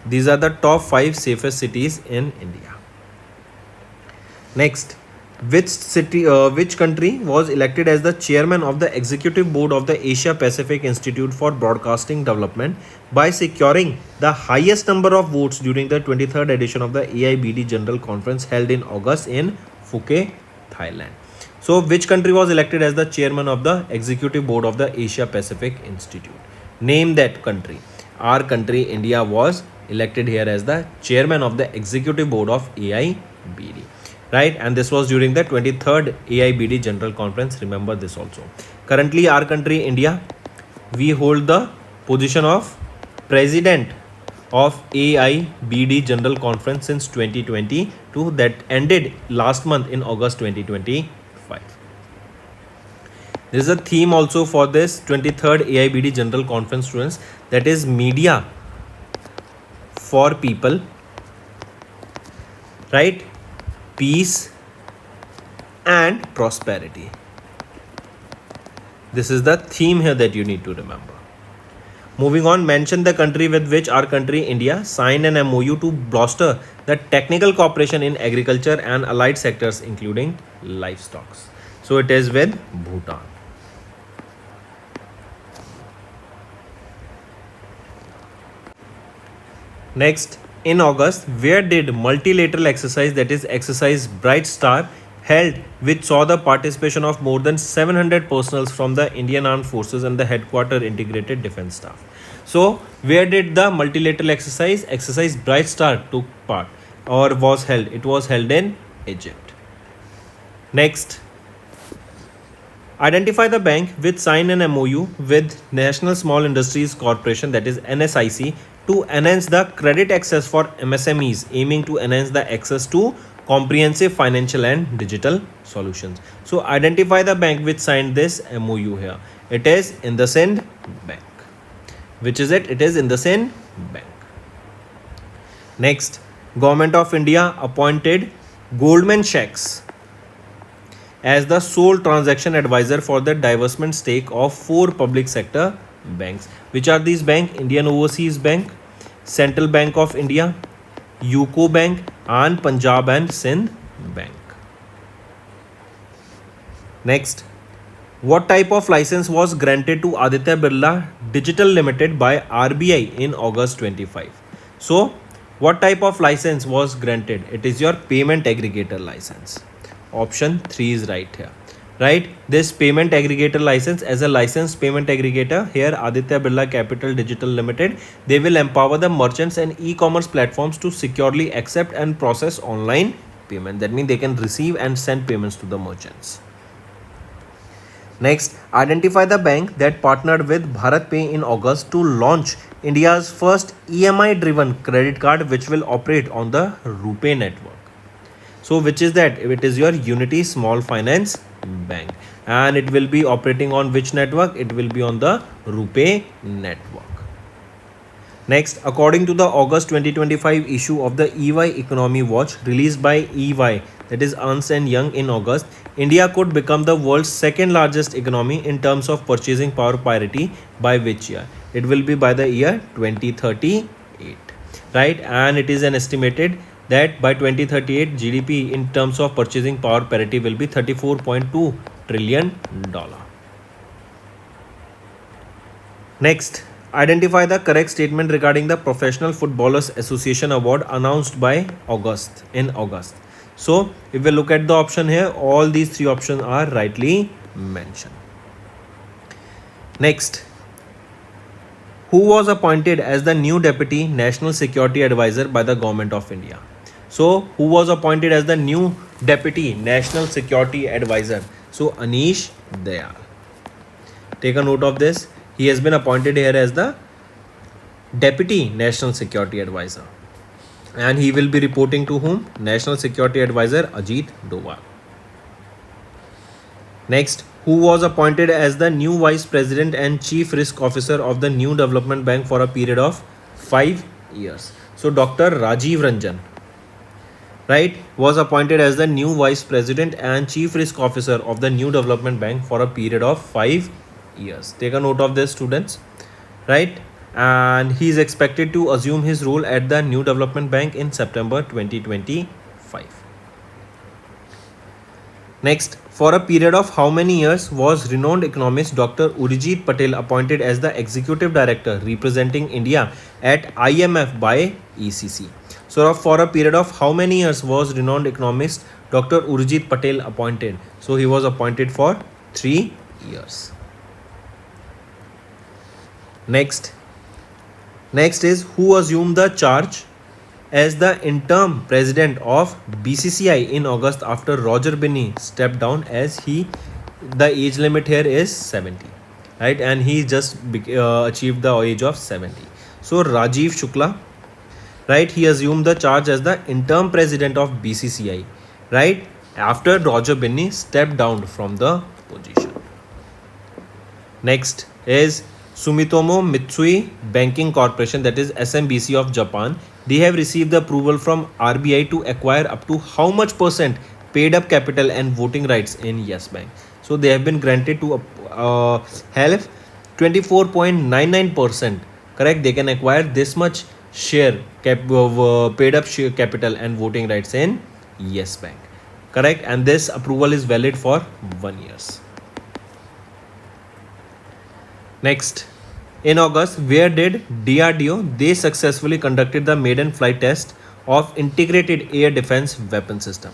These are the top 5 safest cities in India. Next, which country was elected as the chairman of the executive board of the Asia Pacific Institute for Broadcasting Development by securing the highest number of votes during the 23rd edition of the AIBD General Conference held in August in Phuket, Thailand? So which country was elected as the chairman of the executive board of the Asia Pacific Institute? Name that country. Our country, India, was elected here as the chairman of the executive board of AIBD. Right, and this was during the 23rd AIBD General Conference. Remember this also. Currently, our country, India, we hold the position of president of AIBD General Conference since 2022, that ended last month in August 2025. There is a theme also for this 23rd AIBD General Conference, students, that is media for people, right? Peace and prosperity. This is the theme here that you need to remember. Moving on, mention the country with which our country, India, signed an MOU to bolster the technical cooperation in agriculture and allied sectors, including livestock. So it is with Bhutan. Next, in August, where did multilateral exercise, that is exercise Bright Star, held, which saw the participation of more than 700 personnel from the Indian Armed Forces and the Headquarter Integrated Defence Staff? So where did the multilateral exercise Bright Star took part or was held? It was held in Egypt. Next, identify the bank which signed an MOU with National Small Industries Corporation, that is NSIC, to enhance the credit access for MSMEs, aiming to enhance the access to comprehensive financial and digital solutions. So identify the bank which signed this MOU here. It is IndusInd Bank. Which is it? It is IndusInd Bank. Next, Government of India appointed Goldman Sachs as the sole transaction advisor for the divestment stake of 4 public sector banks. Which are these banks? Indian Overseas Bank, Central Bank of India, UCO Bank, and Punjab and Sindh Bank. Next, what type of license was granted to Aditya Birla Digital Limited by RBI in August 25? So, what type of license was granted? It is your payment aggregator license. Option 3 is right here. Right, this payment aggregator license, as a licensed payment aggregator here, Aditya Birla Capital Digital Limited, they will empower the merchants and e-commerce platforms to securely accept and process online payment. That means they can receive and send payments to the merchants. Next, identify the bank that partnered with BharatPay in August to launch India's first EMI driven credit card, which will operate on the RuPay network. So which is that? It is your Unity Small Finance Bank, and it will be operating on which network? It will be on the RuPay network. Next, according to the August 2025 issue of the EY Economy Watch released by EY, that is Ernst & Young in August, India could become the world's second largest economy in terms of purchasing power parity by which year? It will be by the year 2038, right? And it is an estimated that by 2038 GDP in terms of purchasing power parity will be $34.2 trillion. Next, identify the correct statement regarding the Professional Footballers Association Award announced by August. So, if we look at the option here, all these three options are rightly mentioned. Next, who was appointed as the new Deputy National Security Advisor by the Government of India? So, who was appointed as the new Deputy National Security Advisor? So, Anish Dayal. Take a note of this. He has been appointed here as the Deputy National Security Advisor. And he will be reporting to whom? National Security Advisor Ajit Doval. Next, who was appointed as the new Vice President and Chief Risk Officer of the New Development Bank for a period of 5 years? So, Dr. Rajiv Ranjan, right, was appointed as the new Vice President and Chief Risk Officer of the New Development Bank for a period of 5 years. Take a note of this, students, right? And he is expected to assume his role at the New Development Bank in September 2025. Next, for a period of how many years was renowned economist Dr. Urjit Patel appointed as the Executive Director representing India at IMF by ECC? So, for a period of how many years was renowned economist Dr. Urjit Patel appointed? So, he was appointed for 3 years. Next is who assumed the charge as the interim president of BCCI in August after Roger Binney stepped down, as the age limit here is 70, right? And he just achieved the age of 70. So Rajiv Shukla, right? He assumed the charge as the interim president of BCCI, right? After Roger Binney stepped down from the position. Next is Sumitomo Mitsui Banking Corporation, that is SMBC of Japan. They have received the approval from RBI to acquire up to how much percent paid up capital and voting rights in Yes Bank? So they have been granted to have 24.99%. Correct? They can acquire this much share paid up share capital and voting rights in Yes Bank. Correct? And this approval is valid for 1 year. Next, in August, where did DRDO? They successfully conducted the maiden flight test of Integrated Air Defense Weapon System.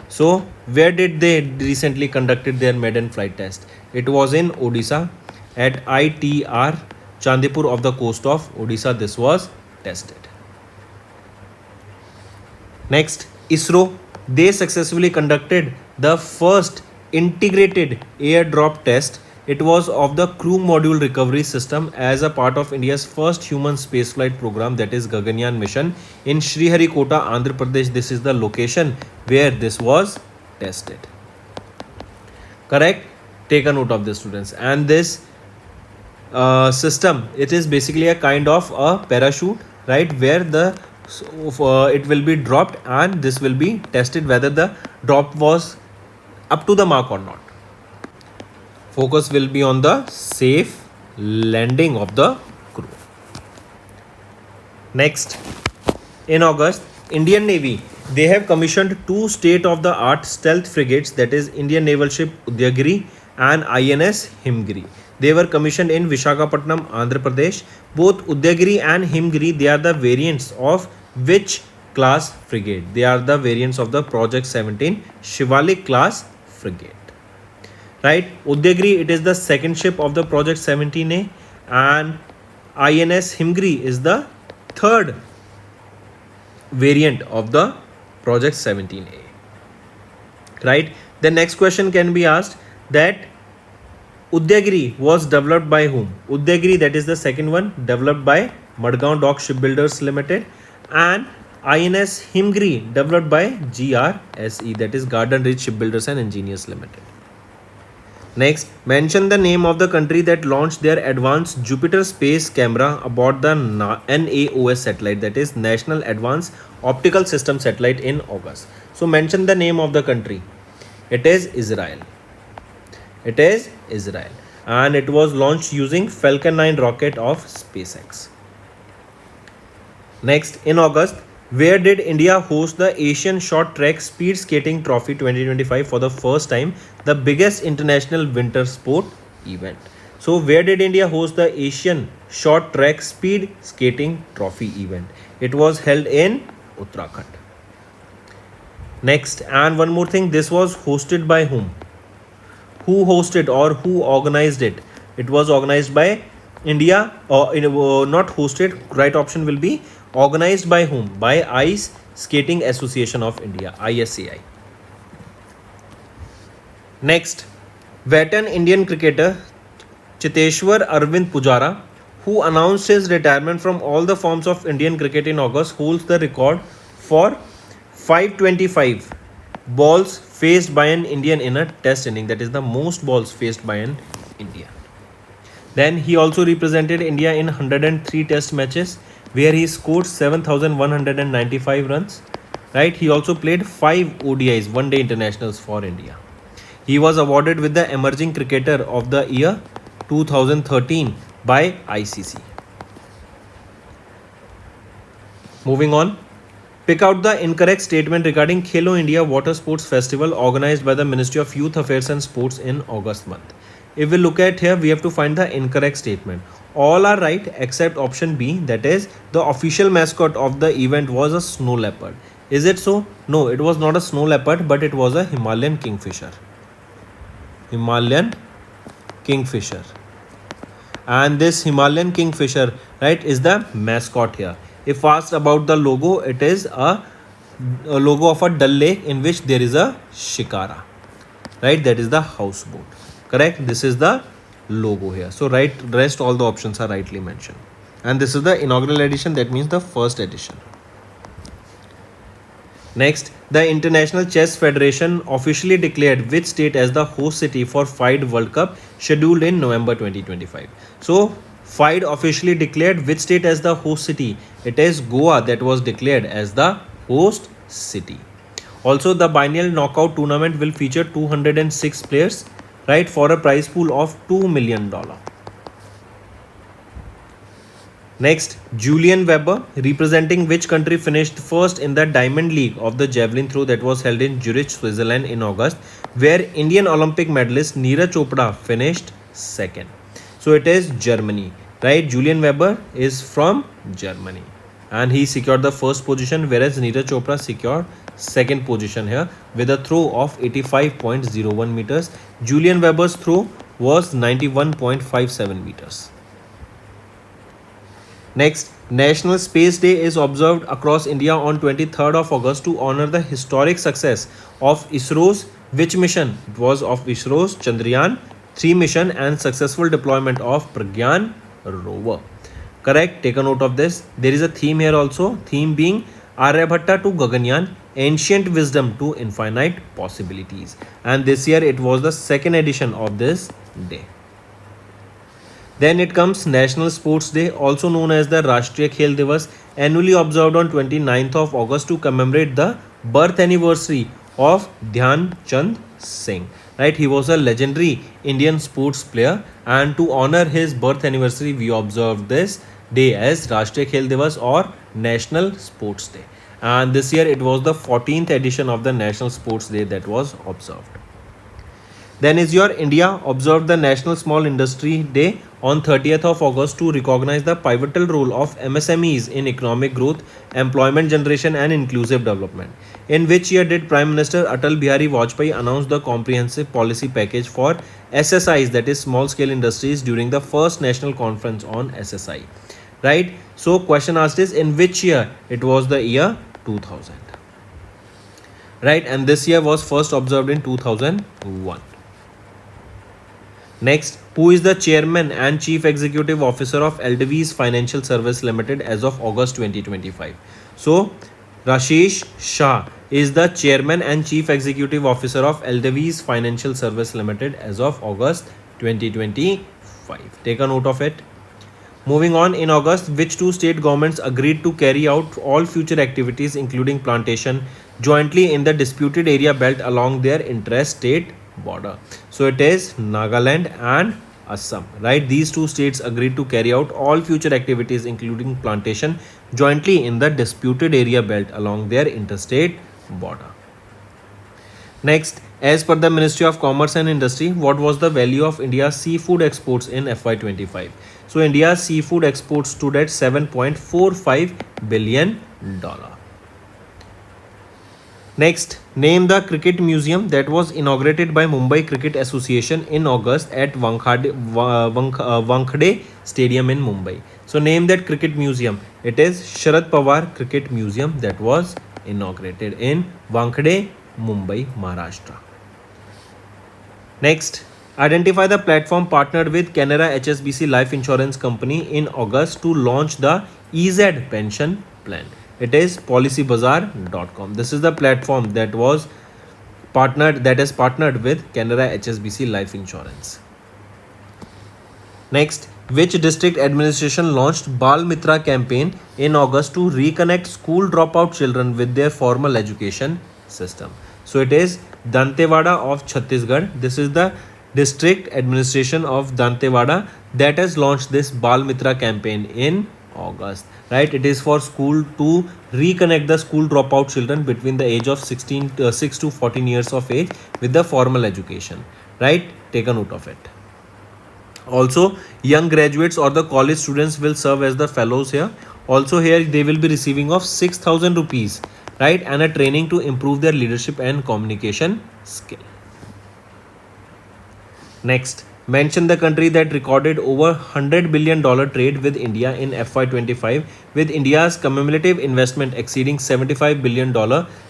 So, where did they recently conducted their maiden flight test? It was in Odisha at ITR Chandipur of the coast of Odisha. This was tested. Next, ISRO. They successfully conducted the first integrated airdrop test. It was of the crew module recovery system as a part of India's first human spaceflight program, that is Gaganyaan mission in Sriharikota, Andhra Pradesh. This is the location where this was tested. Correct? Take a note of this, students. And this system, it is basically a kind of a parachute, right, where it will be dropped and this will be tested whether the drop was up to the mark or not. Focus will be on the safe landing of the crew. Next, in August, Indian Navy, they have commissioned 2 state-of-the-art stealth frigates, that is Indian naval ship Udyagiri and INS Himgiri. They were commissioned in Visakhapatnam, Andhra Pradesh. Both Udyagiri and Himgiri, they are the variants of which class frigate? They are the variants of the Project 17 Shivalik class frigate. Right, Udyagiri, it is the second ship of the Project 17A, and INS Himgiri is the third variant of the Project 17A. Right, the next question can be asked that Udyagiri was developed by whom? Udyagiri, that is the second one, developed by Madgaon Dock Shipbuilders Limited, and INS Himgiri developed by GRSE, that is Garden Ridge Shipbuilders and Engineers Limited. Next, mention the name of the country that launched their advanced Jupiter space camera aboard the NAOS satellite, that is National Advanced Optical System satellite, in August. So mention the name of the country. It is Israel. It is Israel. And it was launched using Falcon 9 rocket of SpaceX. Next, in August, where did India host the Asian Short Track Speed Skating Trophy 2025 for the first time, the biggest international winter sport event? So, where did India host the Asian Short Track Speed Skating Trophy event? It was held in Uttarakhand. Next, and one more thing, this was hosted by whom? Who hosted or who organized it? It was organized by India, or not hosted. Right option will be organized by whom? By Ice Skating Association of India, ISAI. Next, veteran Indian cricketer Chiteshwar Arvind Pujara, who announced his retirement from all the forms of Indian cricket in August, holds the record for 525 balls faced by an Indian in a test inning. That is the most balls faced by an Indian. Then he also represented India in 103 test matches where he scored 7,195 runs. Right? He also played 5 ODIs, one day internationals for India. He was awarded with the Emerging Cricketer of the Year 2013 by ICC. Moving on. Pick out the incorrect statement regarding Khelo India Water Sports Festival organized by the Ministry of Youth Affairs and Sports in August month. If we look at here, we have to find the incorrect statement. All are right except option B, that is the official mascot of the event was a snow leopard. Is it so? No, it was not a snow leopard, but it was a Himalayan kingfisher. Himalayan kingfisher. And this Himalayan kingfisher, right, is the mascot here. If asked about the logo, it is a logo of a Dal Lake in which there is a shikara, right? That is the houseboat. Correct? This is the logo here. So rest all the options are rightly mentioned. And this is the inaugural edition. That means the first edition. Next, the International Chess Federation officially declared which state as the host city for FIDE World Cup scheduled in November 2025. So FIDE officially declared which state as the host city? It is Goa that was declared as the host city. Also, the biennial knockout tournament will feature 206 players, right, for a prize pool of $2 million. Next, Julian Weber, representing which country, finished first in the Diamond League of the javelin throw that was held in Zurich, Switzerland in August, where Indian Olympic medalist Neeraj Chopra finished second. So it is Germany, right? Julian Weber is from Germany and he secured the first position, whereas Neeraj Chopra secured second position here with a throw of 85.01 meters. Julian Weber's throw was 91.57 meters. Next, National Space Day is observed across India on 23rd of August to honor the historic success of ISRO's which mission? It was of ISRO's Chandrayaan 3 mission and successful deployment of Pragyan rover. Correct? Take a note of this. There is a theme here also. Theme being Aryabhatta to Gaganyaan, ancient wisdom to infinite possibilities. And this year it was the second edition of this day. Then it comes National Sports Day, also known as the Rashtriya Khel Divas, annually observed on 29th of August to commemorate the birth anniversary of Dhyan Chand Singh. Right, he was a legendary Indian sports player, and to honor his birth anniversary, we observed this day as Rashtriya Khel Divas or National Sports Day. And this year it was the 14th edition of the National Sports Day that was observed. Then is your India observed the National Small Industry Day on 30th of August to recognize the pivotal role of MSMEs in economic growth, employment generation and inclusive development. In which year did Prime Minister Atal Bihari Vajpayee announce the comprehensive policy package for SSIs, that is small scale industries, during the first national conference on SSI? Right? So question asked is in which year? It was the year 2000. Right? And this year was first observed in 2001. Next, who is the chairman and chief executive officer of Edelweiss Financial Service Limited as of August 2025? So, Rashesh Shah is the chairman and chief executive officer of Edelweiss Financial Service Limited as of August 2025. Take a note of it. Moving on, in August, which two state governments agreed to carry out all future activities, including plantation, jointly in the disputed area belt along their intrastate border? So it is Nagaland and Assam, right? These two states agreed to carry out all future activities, including plantation, jointly in the disputed area belt along their interstate border. Next, as per the Ministry of Commerce and Industry, what was the value of India's seafood exports in FY25? So, India's seafood exports stood at $7.45 billion. Next, name the cricket museum that was inaugurated by Mumbai Cricket Association in August at Wankhede Stadium in Mumbai. So, name that cricket museum. It is Sharad Pawar Cricket Museum that was inaugurated in Wankhede, Mumbai, Maharashtra. Next, identify the platform partnered with Canara HSBC Life Insurance Company in August to launch the EZ pension plan. It is policybazaar.com. This is the platform that has partnered with Canara HSBC Life Insurance. Next, which district administration launched Bal Mitra campaign in August to reconnect school dropout children with their formal education system? So it is Dantewada of Chhattisgarh. This is the district administration of Dantewada that has launched this Bal Mitra campaign in August, right? It is for school to reconnect the school dropout children between the age of 6 to 14 years of age with the formal education, right? Take a note of it. Also, young graduates or the college students will serve as the fellows here. Also here they will be receiving of 6,000 rupees, right? And a training to improve their leadership and communication skill. Next, mention the country that recorded over $100 billion trade with India in FY25, with India's cumulative investment exceeding $75 billion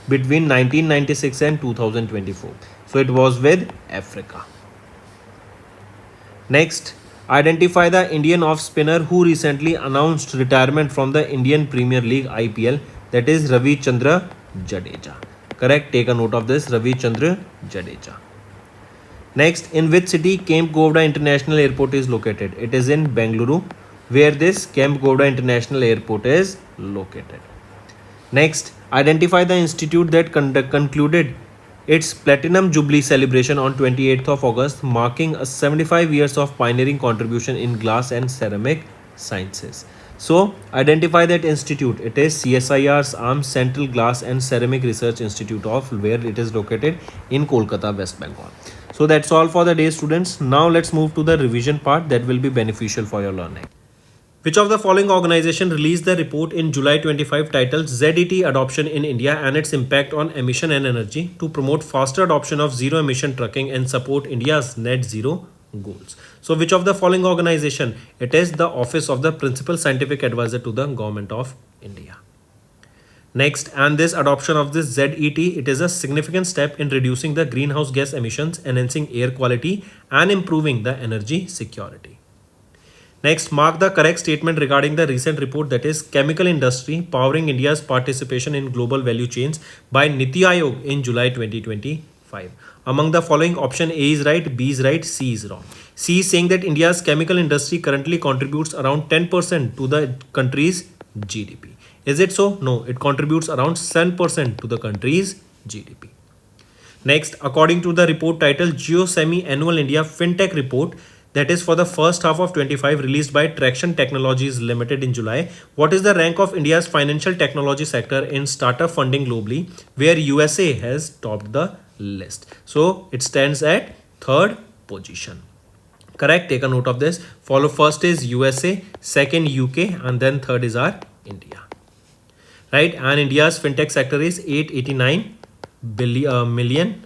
between 1996 and 2024. So it was with Africa. Next, identify the Indian off-spinner who recently announced retirement from the Indian Premier League IPL, that is Ravi Chandra Jadeja. Correct? Take a note of this, Ravi Chandra Jadeja. Next, in which city Camp Govda International Airport is located? It is in Bengaluru, where this Camp Govda International Airport is located. Next, identify the institute that concluded its Platinum Jubilee celebration on 28th of August, marking a 75 years of pioneering contribution in glass and ceramic sciences. So, identify that institute. It is CSIR's Armed Central Glass and Ceramic Research Institute of where it is located in Kolkata, West Bengal. So, that's all for the day, students. Now, let's move to the revision part that will be beneficial for your learning. Which of the following organization released the report in July 25 titled ZET Adoption in India and its Impact on Emission and Energy to promote faster adoption of zero emission trucking and support India's net zero goals? So which of the following organization? It is the Office of the Principal Scientific Advisor to the Government of India. Next, and this adoption of this ZET, it is a significant step in reducing the greenhouse gas emissions, enhancing air quality and improving the energy security. Next, mark the correct statement regarding the recent report, that is Chemical Industry Powering India's Participation in Global Value Chains by Niti Aayog in July 2025. Among the following, option A is right, B is right, C is wrong. C is saying that India's chemical industry currently contributes around 10% to the country's GDP. Is it so? No, it contributes around 7% to the country's GDP. Next, according to the report titled Geo Semi-Annual India FinTech Report, that is for the first half of 25 released by Traction Technologies Limited in July, what is the rank of India's financial technology sector in startup funding globally, where USA has topped the list? So it stands at third position. Correct? Take a note of this. Follow first is USA, second UK, and then third is our India. Right? And India's fintech sector is $889 million.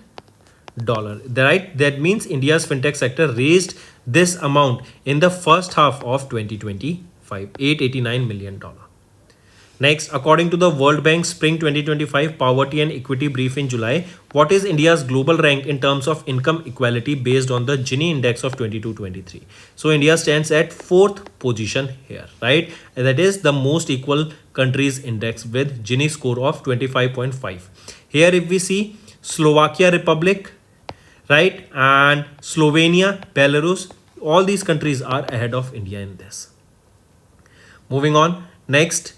Right? That means India's fintech sector raised this amount in the first half of 2025, $889 million. Next, according to the World Bank Spring 2025 Poverty and Equity Brief in July, what is India's global rank in terms of income equality based on the Gini index of 22-23? So India stands at 4th position here, right? And that is the most equal countries index with Gini score of 25.5. Here if we see Slovakia Republic, right, and Slovenia, Belarus, all these countries are ahead of India in this. Moving on. Next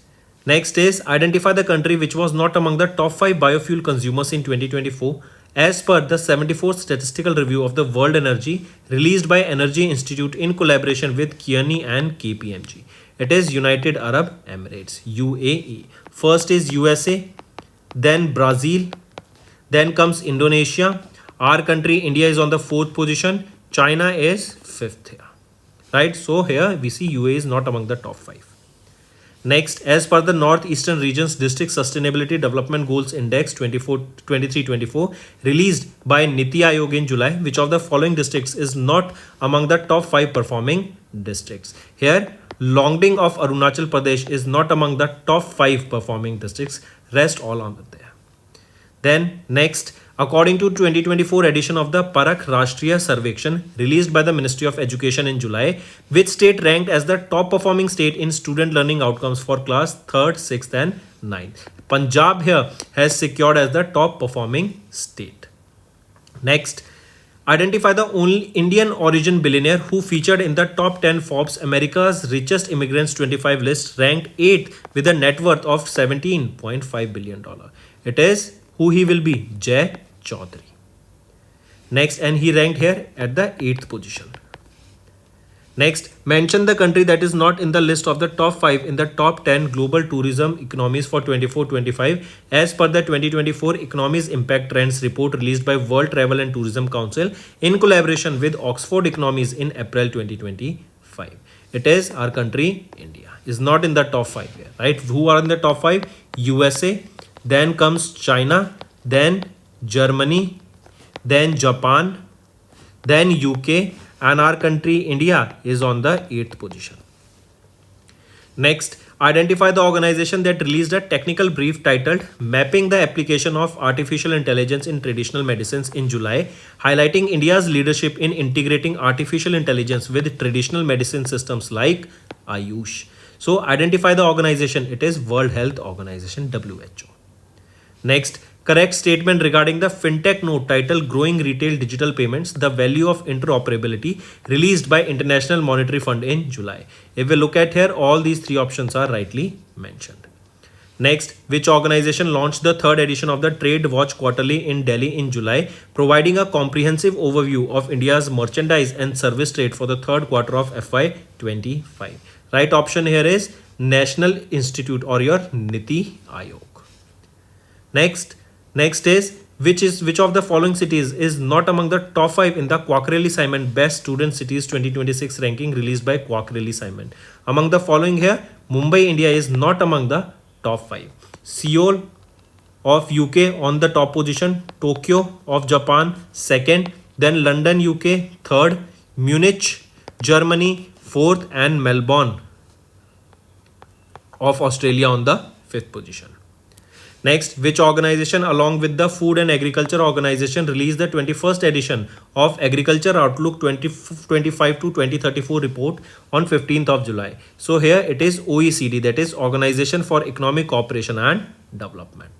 is identify the country which was not among the top 5 biofuel consumers in 2024 as per the 74th statistical review of the world energy released by Energy Institute in collaboration with Kearney and KPMG. It is United Arab Emirates, UAE. First is USA, then Brazil, then comes Indonesia. Our country India is on the 4th position. China is 5th here. Right? So here we see UAE is not among the top 5. Next, as per the Northeastern Region's District Sustainability Development Goals Index 23-24 released by Niti Aayog in July, which of the following districts is not among the top 5 performing districts? Here, Longding of Arunachal Pradesh is not among the top 5 performing districts. Rest all on there. Then next, according to 2024 edition of the Parakh Rashtriya Sarvekshan released by the Ministry of Education in July, which state ranked as the top performing state in student learning outcomes for class 3rd, 6th and 9th. Punjab here has secured as the top performing state. Next, identify the only Indian origin billionaire who featured in the top 10 Forbes America's Richest Immigrants 25 list, ranked 8th with a net worth of $17.5 billion. It is who he will be? Jay Chaudhary. Next, and he ranked here at the 8th position. Next, mention the country that is not in the list of the top 5 in the top 10 global tourism economies for 24-25 as per the 2024 Economies Impact Trends report released by World Travel and Tourism Council in collaboration with Oxford Economies in April 2025. It is our country India is not in the top 5 here, right? Who are in the top 5? USA, then comes China, then Germany, then Japan, then UK, and our country India is on the 8th position. Next, identify the organization that released a technical brief titled Mapping the Application of Artificial Intelligence in Traditional Medicines in July, highlighting India's leadership in integrating artificial intelligence with traditional medicine systems like Ayush. So identify the organization. It is World Health Organization, WHO. Next, correct statement regarding the fintech note titled Growing Retail Digital Payments, the Value of Interoperability, released by International Monetary Fund in July. If we look at here, all these 3 options are rightly mentioned. Next, which organization launched the 3rd edition of the Trade Watch Quarterly in Delhi in July, providing a comprehensive overview of India's merchandise and service trade for the 3rd quarter of FY25. Right option here is National Institute or your Niti Aayog. Next is which of the following cities is not among the top 5 in the Quackrelli-Simon Best Student Cities 2026 ranking released by Quackrelli-Simon. Among the following here, Mumbai, India is not among the top 5. Seoul of UK on the top position, Tokyo of Japan 2nd, then London, UK 3rd, Munich, Germany 4th, and Melbourne of Australia on the 5th position. Next, which organization along with the Food and Agriculture Organization released the 21st edition of Agriculture Outlook 2025 to 2034 report on 15th of July. So here it is OECD, that is Organization for Economic Cooperation and Development.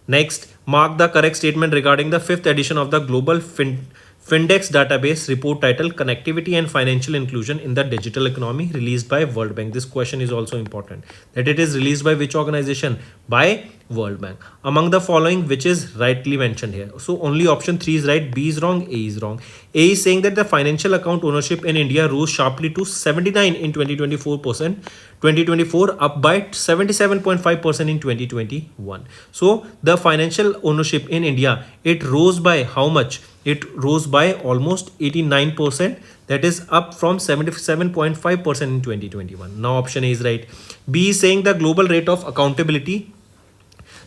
Next, mark the correct statement regarding the 5th edition of the Global Findex database report titled Connectivity and Financial Inclusion in the Digital Economy released by World Bank. This question is also important, that it is released by which organization? By World Bank. Among the following, which is rightly mentioned here? So only option 3 is right, B is wrong, A is wrong. A is saying that the financial account ownership in India rose sharply to 79 in 2024, up by 77.5% in 2021. So the financial ownership in India, it rose by how much? It rose by almost 89%, that is up from 77.5% in 2021. Now option A is right. B is saying the global rate of accountability.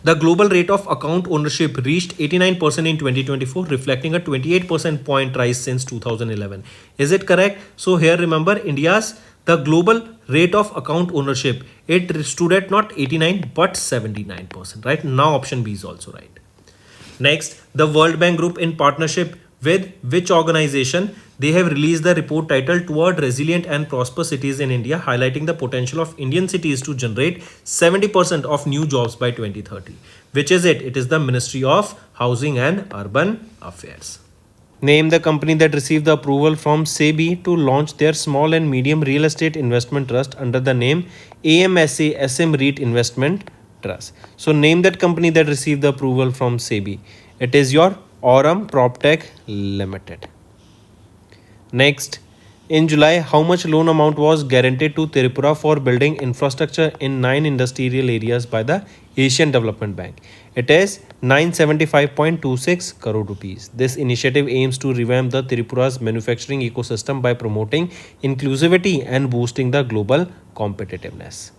The global rate of account ownership reached 89% in 2024, reflecting a 28% point rise since 2011. Is it correct? So here remember the global rate of account ownership, it stood at not 89 but 79%, right? Now option B is also right. Next, the World Bank Group in partnership with which organization? They have released the report titled Toward Resilient and Prosperous Cities in India, highlighting the potential of Indian cities to generate 70% of new jobs by 2030. Which is it? It is the Ministry of Housing and Urban Affairs. Name the company that received the approval from SEBI to launch their small and medium real estate investment trust under the name AMSA SM REIT Investment Trust. So name that company that received the approval from SEBI. It is your Aurum PropTech Limited. Next, in July, how much loan amount was guaranteed to Tripura for building infrastructure in 9 industrial areas by the Asian Development Bank? It is 975.26 crore rupees. This initiative aims to revamp the Tripura's manufacturing ecosystem by promoting inclusivity and boosting the global competitiveness.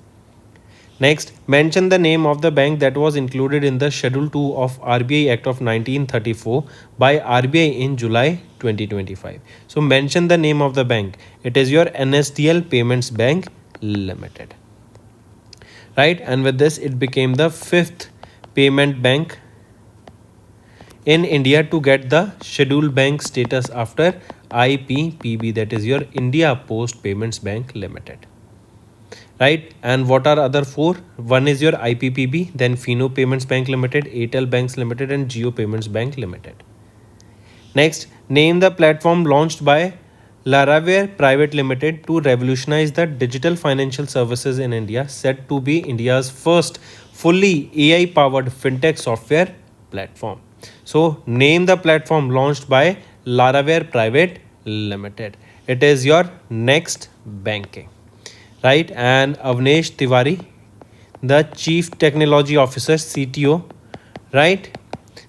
Next, mention the name of the bank that was included in the Schedule 2 of RBI Act of 1934 by RBI in July 2025. So mention the name of the bank. It is your NSDL Payments Bank Limited. Right, and with this it became the 5th payment bank in India to get the scheduled bank status after IPPB, that is your India Post Payments Bank Limited. Right, and what are other 4? One is your IPPB, then Fino Payments Bank Limited, Airtel Banks Limited and Jio Payments Bank Limited. Next, name the platform launched by Laravel Private Limited to revolutionize the digital financial services in India, said to be India's first fully AI powered fintech software platform. So name the platform launched by Laravel Private Limited. It is your Next Banking. Right, and Avnesh Tiwari, the Chief Technology Officer CTO, right,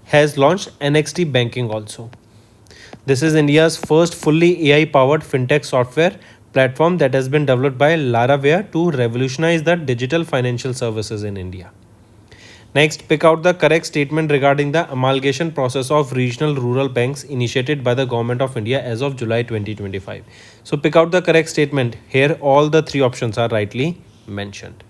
has launched NXT Banking also. This is India's first fully AI powered fintech software platform that has been developed by Laravel to revolutionize the digital financial services in India. Next, pick out the correct statement regarding the amalgamation process of regional rural banks initiated by the Government of India as of July 2025. So pick out the correct statement. Here all the 3 options are rightly mentioned.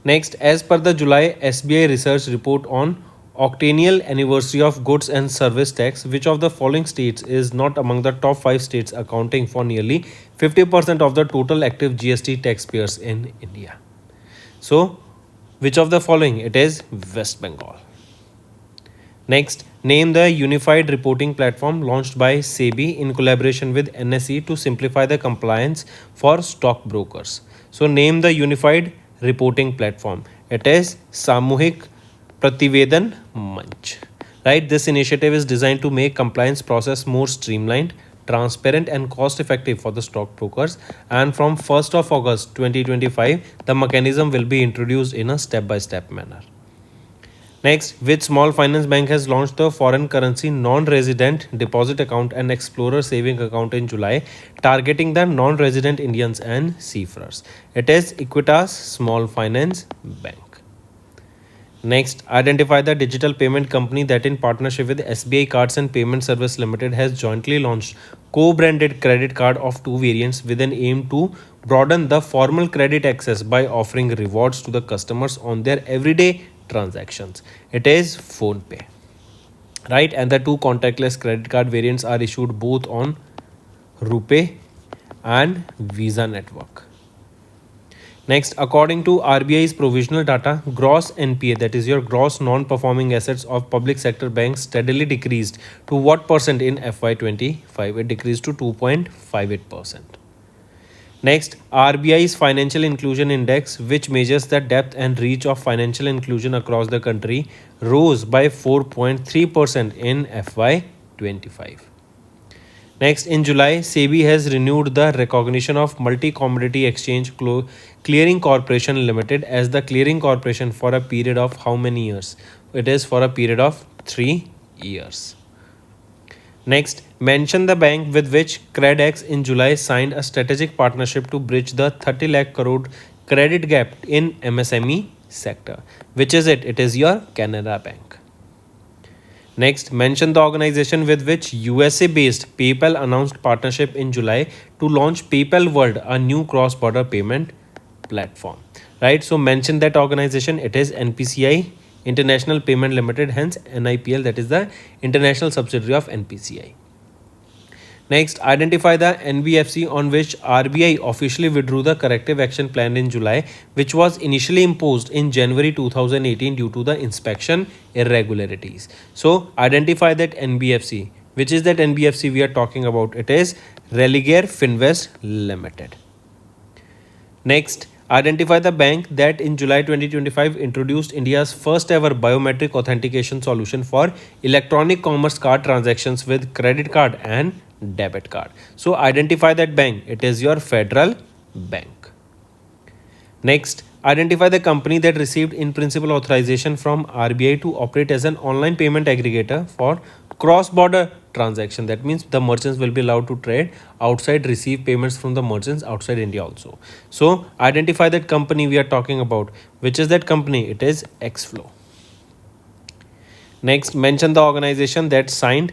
Next, as per the July SBI research report on octennial anniversary of goods and service tax, which of the following states is not among the top 5 states accounting for nearly 50% of the total active GST taxpayers in India? So which of the following? It is West Bengal. Next, name the unified reporting platform launched by SEBI in collaboration with NSE to simplify the compliance for stockbrokers. So name the unified reporting platform. It is Samuhik Prativedan Manch. Right, this initiative is designed to make compliance process more streamlined, transparent and cost effective for the stockbrokers, and from 1st of August 2025 the mechanism will be introduced in a step-by-step manner. Next, which small finance bank has launched the foreign currency non-resident deposit account and explorer saving account in July, targeting the non-resident Indians and seafarers? It is Equitas Small Finance Bank. Next, identify the digital payment company that in partnership with SBI Cards and Payment Service Limited has jointly launched co-branded credit card of 2 variants with an aim to broaden the formal credit access by offering rewards to the customers on their everyday transactions. It is PhonePe. Right, and the 2 contactless credit card variants are issued both on RuPay and Visa network. Next, according to RBI's provisional data, gross NPA, that is your gross non-performing assets of public sector banks, steadily decreased to what percent in FY25? It decreased to 2.58%. Next, RBI's Financial Inclusion Index, which measures the depth and reach of financial inclusion across the country, rose by 4.3% in FY25. Next, in July, SEBI has renewed the recognition of Multi-Commodity Exchange Clearing Corporation Limited as the clearing corporation for a period of how many years? It is for a period of 3 years. Next, mention the bank with which CredX in July signed a strategic partnership to bridge the 30 lakh crore credit gap in MSME sector. Which is it? It is your Canara Bank. Next, mention the organization with which USA-based PayPal announced partnership in July to launch PayPal World, a new cross-border payment platform. Right, so mention that organization. It is NPCI International Payment Limited, hence NIPL, that is the international subsidiary of NPCI. Next, identify the NBFC on which RBI officially withdrew the corrective action plan in July, which was initially imposed in January 2018 due to the inspection irregularities. So, identify that NBFC. Which is that NBFC we are talking about? It is Religare Finvest Limited. Next, identify the bank that in July 2025 introduced India's first ever biometric authentication solution for electronic commerce card transactions with credit card and debit card. So identify that bank. It is your Federal Bank. Next, identify the company that received in principle authorization from RBI to operate as an online payment aggregator for cross-border transaction. That means the merchants will be allowed to trade outside, receive payments from the merchants outside India also. So identify that company we are talking about. Which is that company? It is Xflow. Next, mention the organization that signed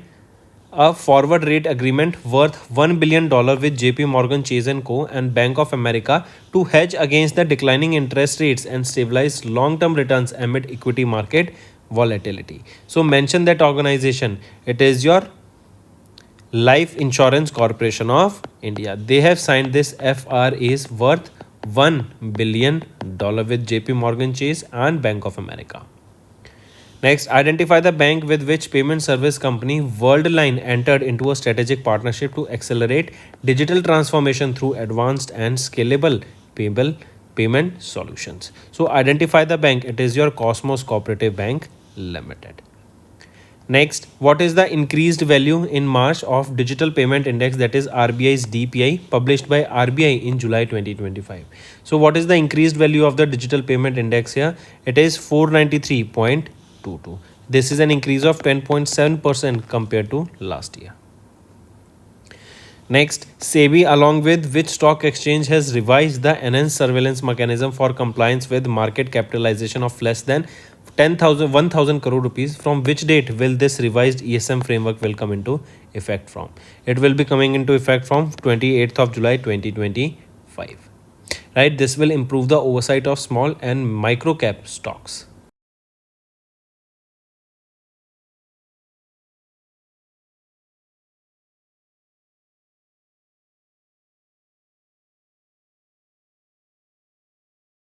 a forward rate agreement worth $1 billion with JP Morgan Chase & Co. and Bank of America to hedge against the declining interest rates and stabilize long-term returns amid equity market volatility. So mention that organization. It is your Life Insurance Corporation of India. They have signed this FRAs worth $1 billion with JP Morgan Chase and Bank of America. Next, identify the bank with which payment service company Worldline entered into a strategic partnership to accelerate digital transformation through advanced and scalable payment solutions. So identify the bank. It is your Cosmos Cooperative Bank Limited. Next, what is the increased value in March of Digital Payment Index, that is RBI's DPI, published by RBI in July 2025. So what is the increased value of the Digital Payment Index here? It is 493.22. This is an increase of 10.7% compared to last year. Next, SEBI along with which stock exchange has revised the enhanced surveillance mechanism for compliance with market capitalization of less than 1,000 crore rupees. From which date will this revised ESM framework will come into effect from? It will be coming into effect from 28th of July 2025. Right, this will improve the oversight of small and micro cap stocks.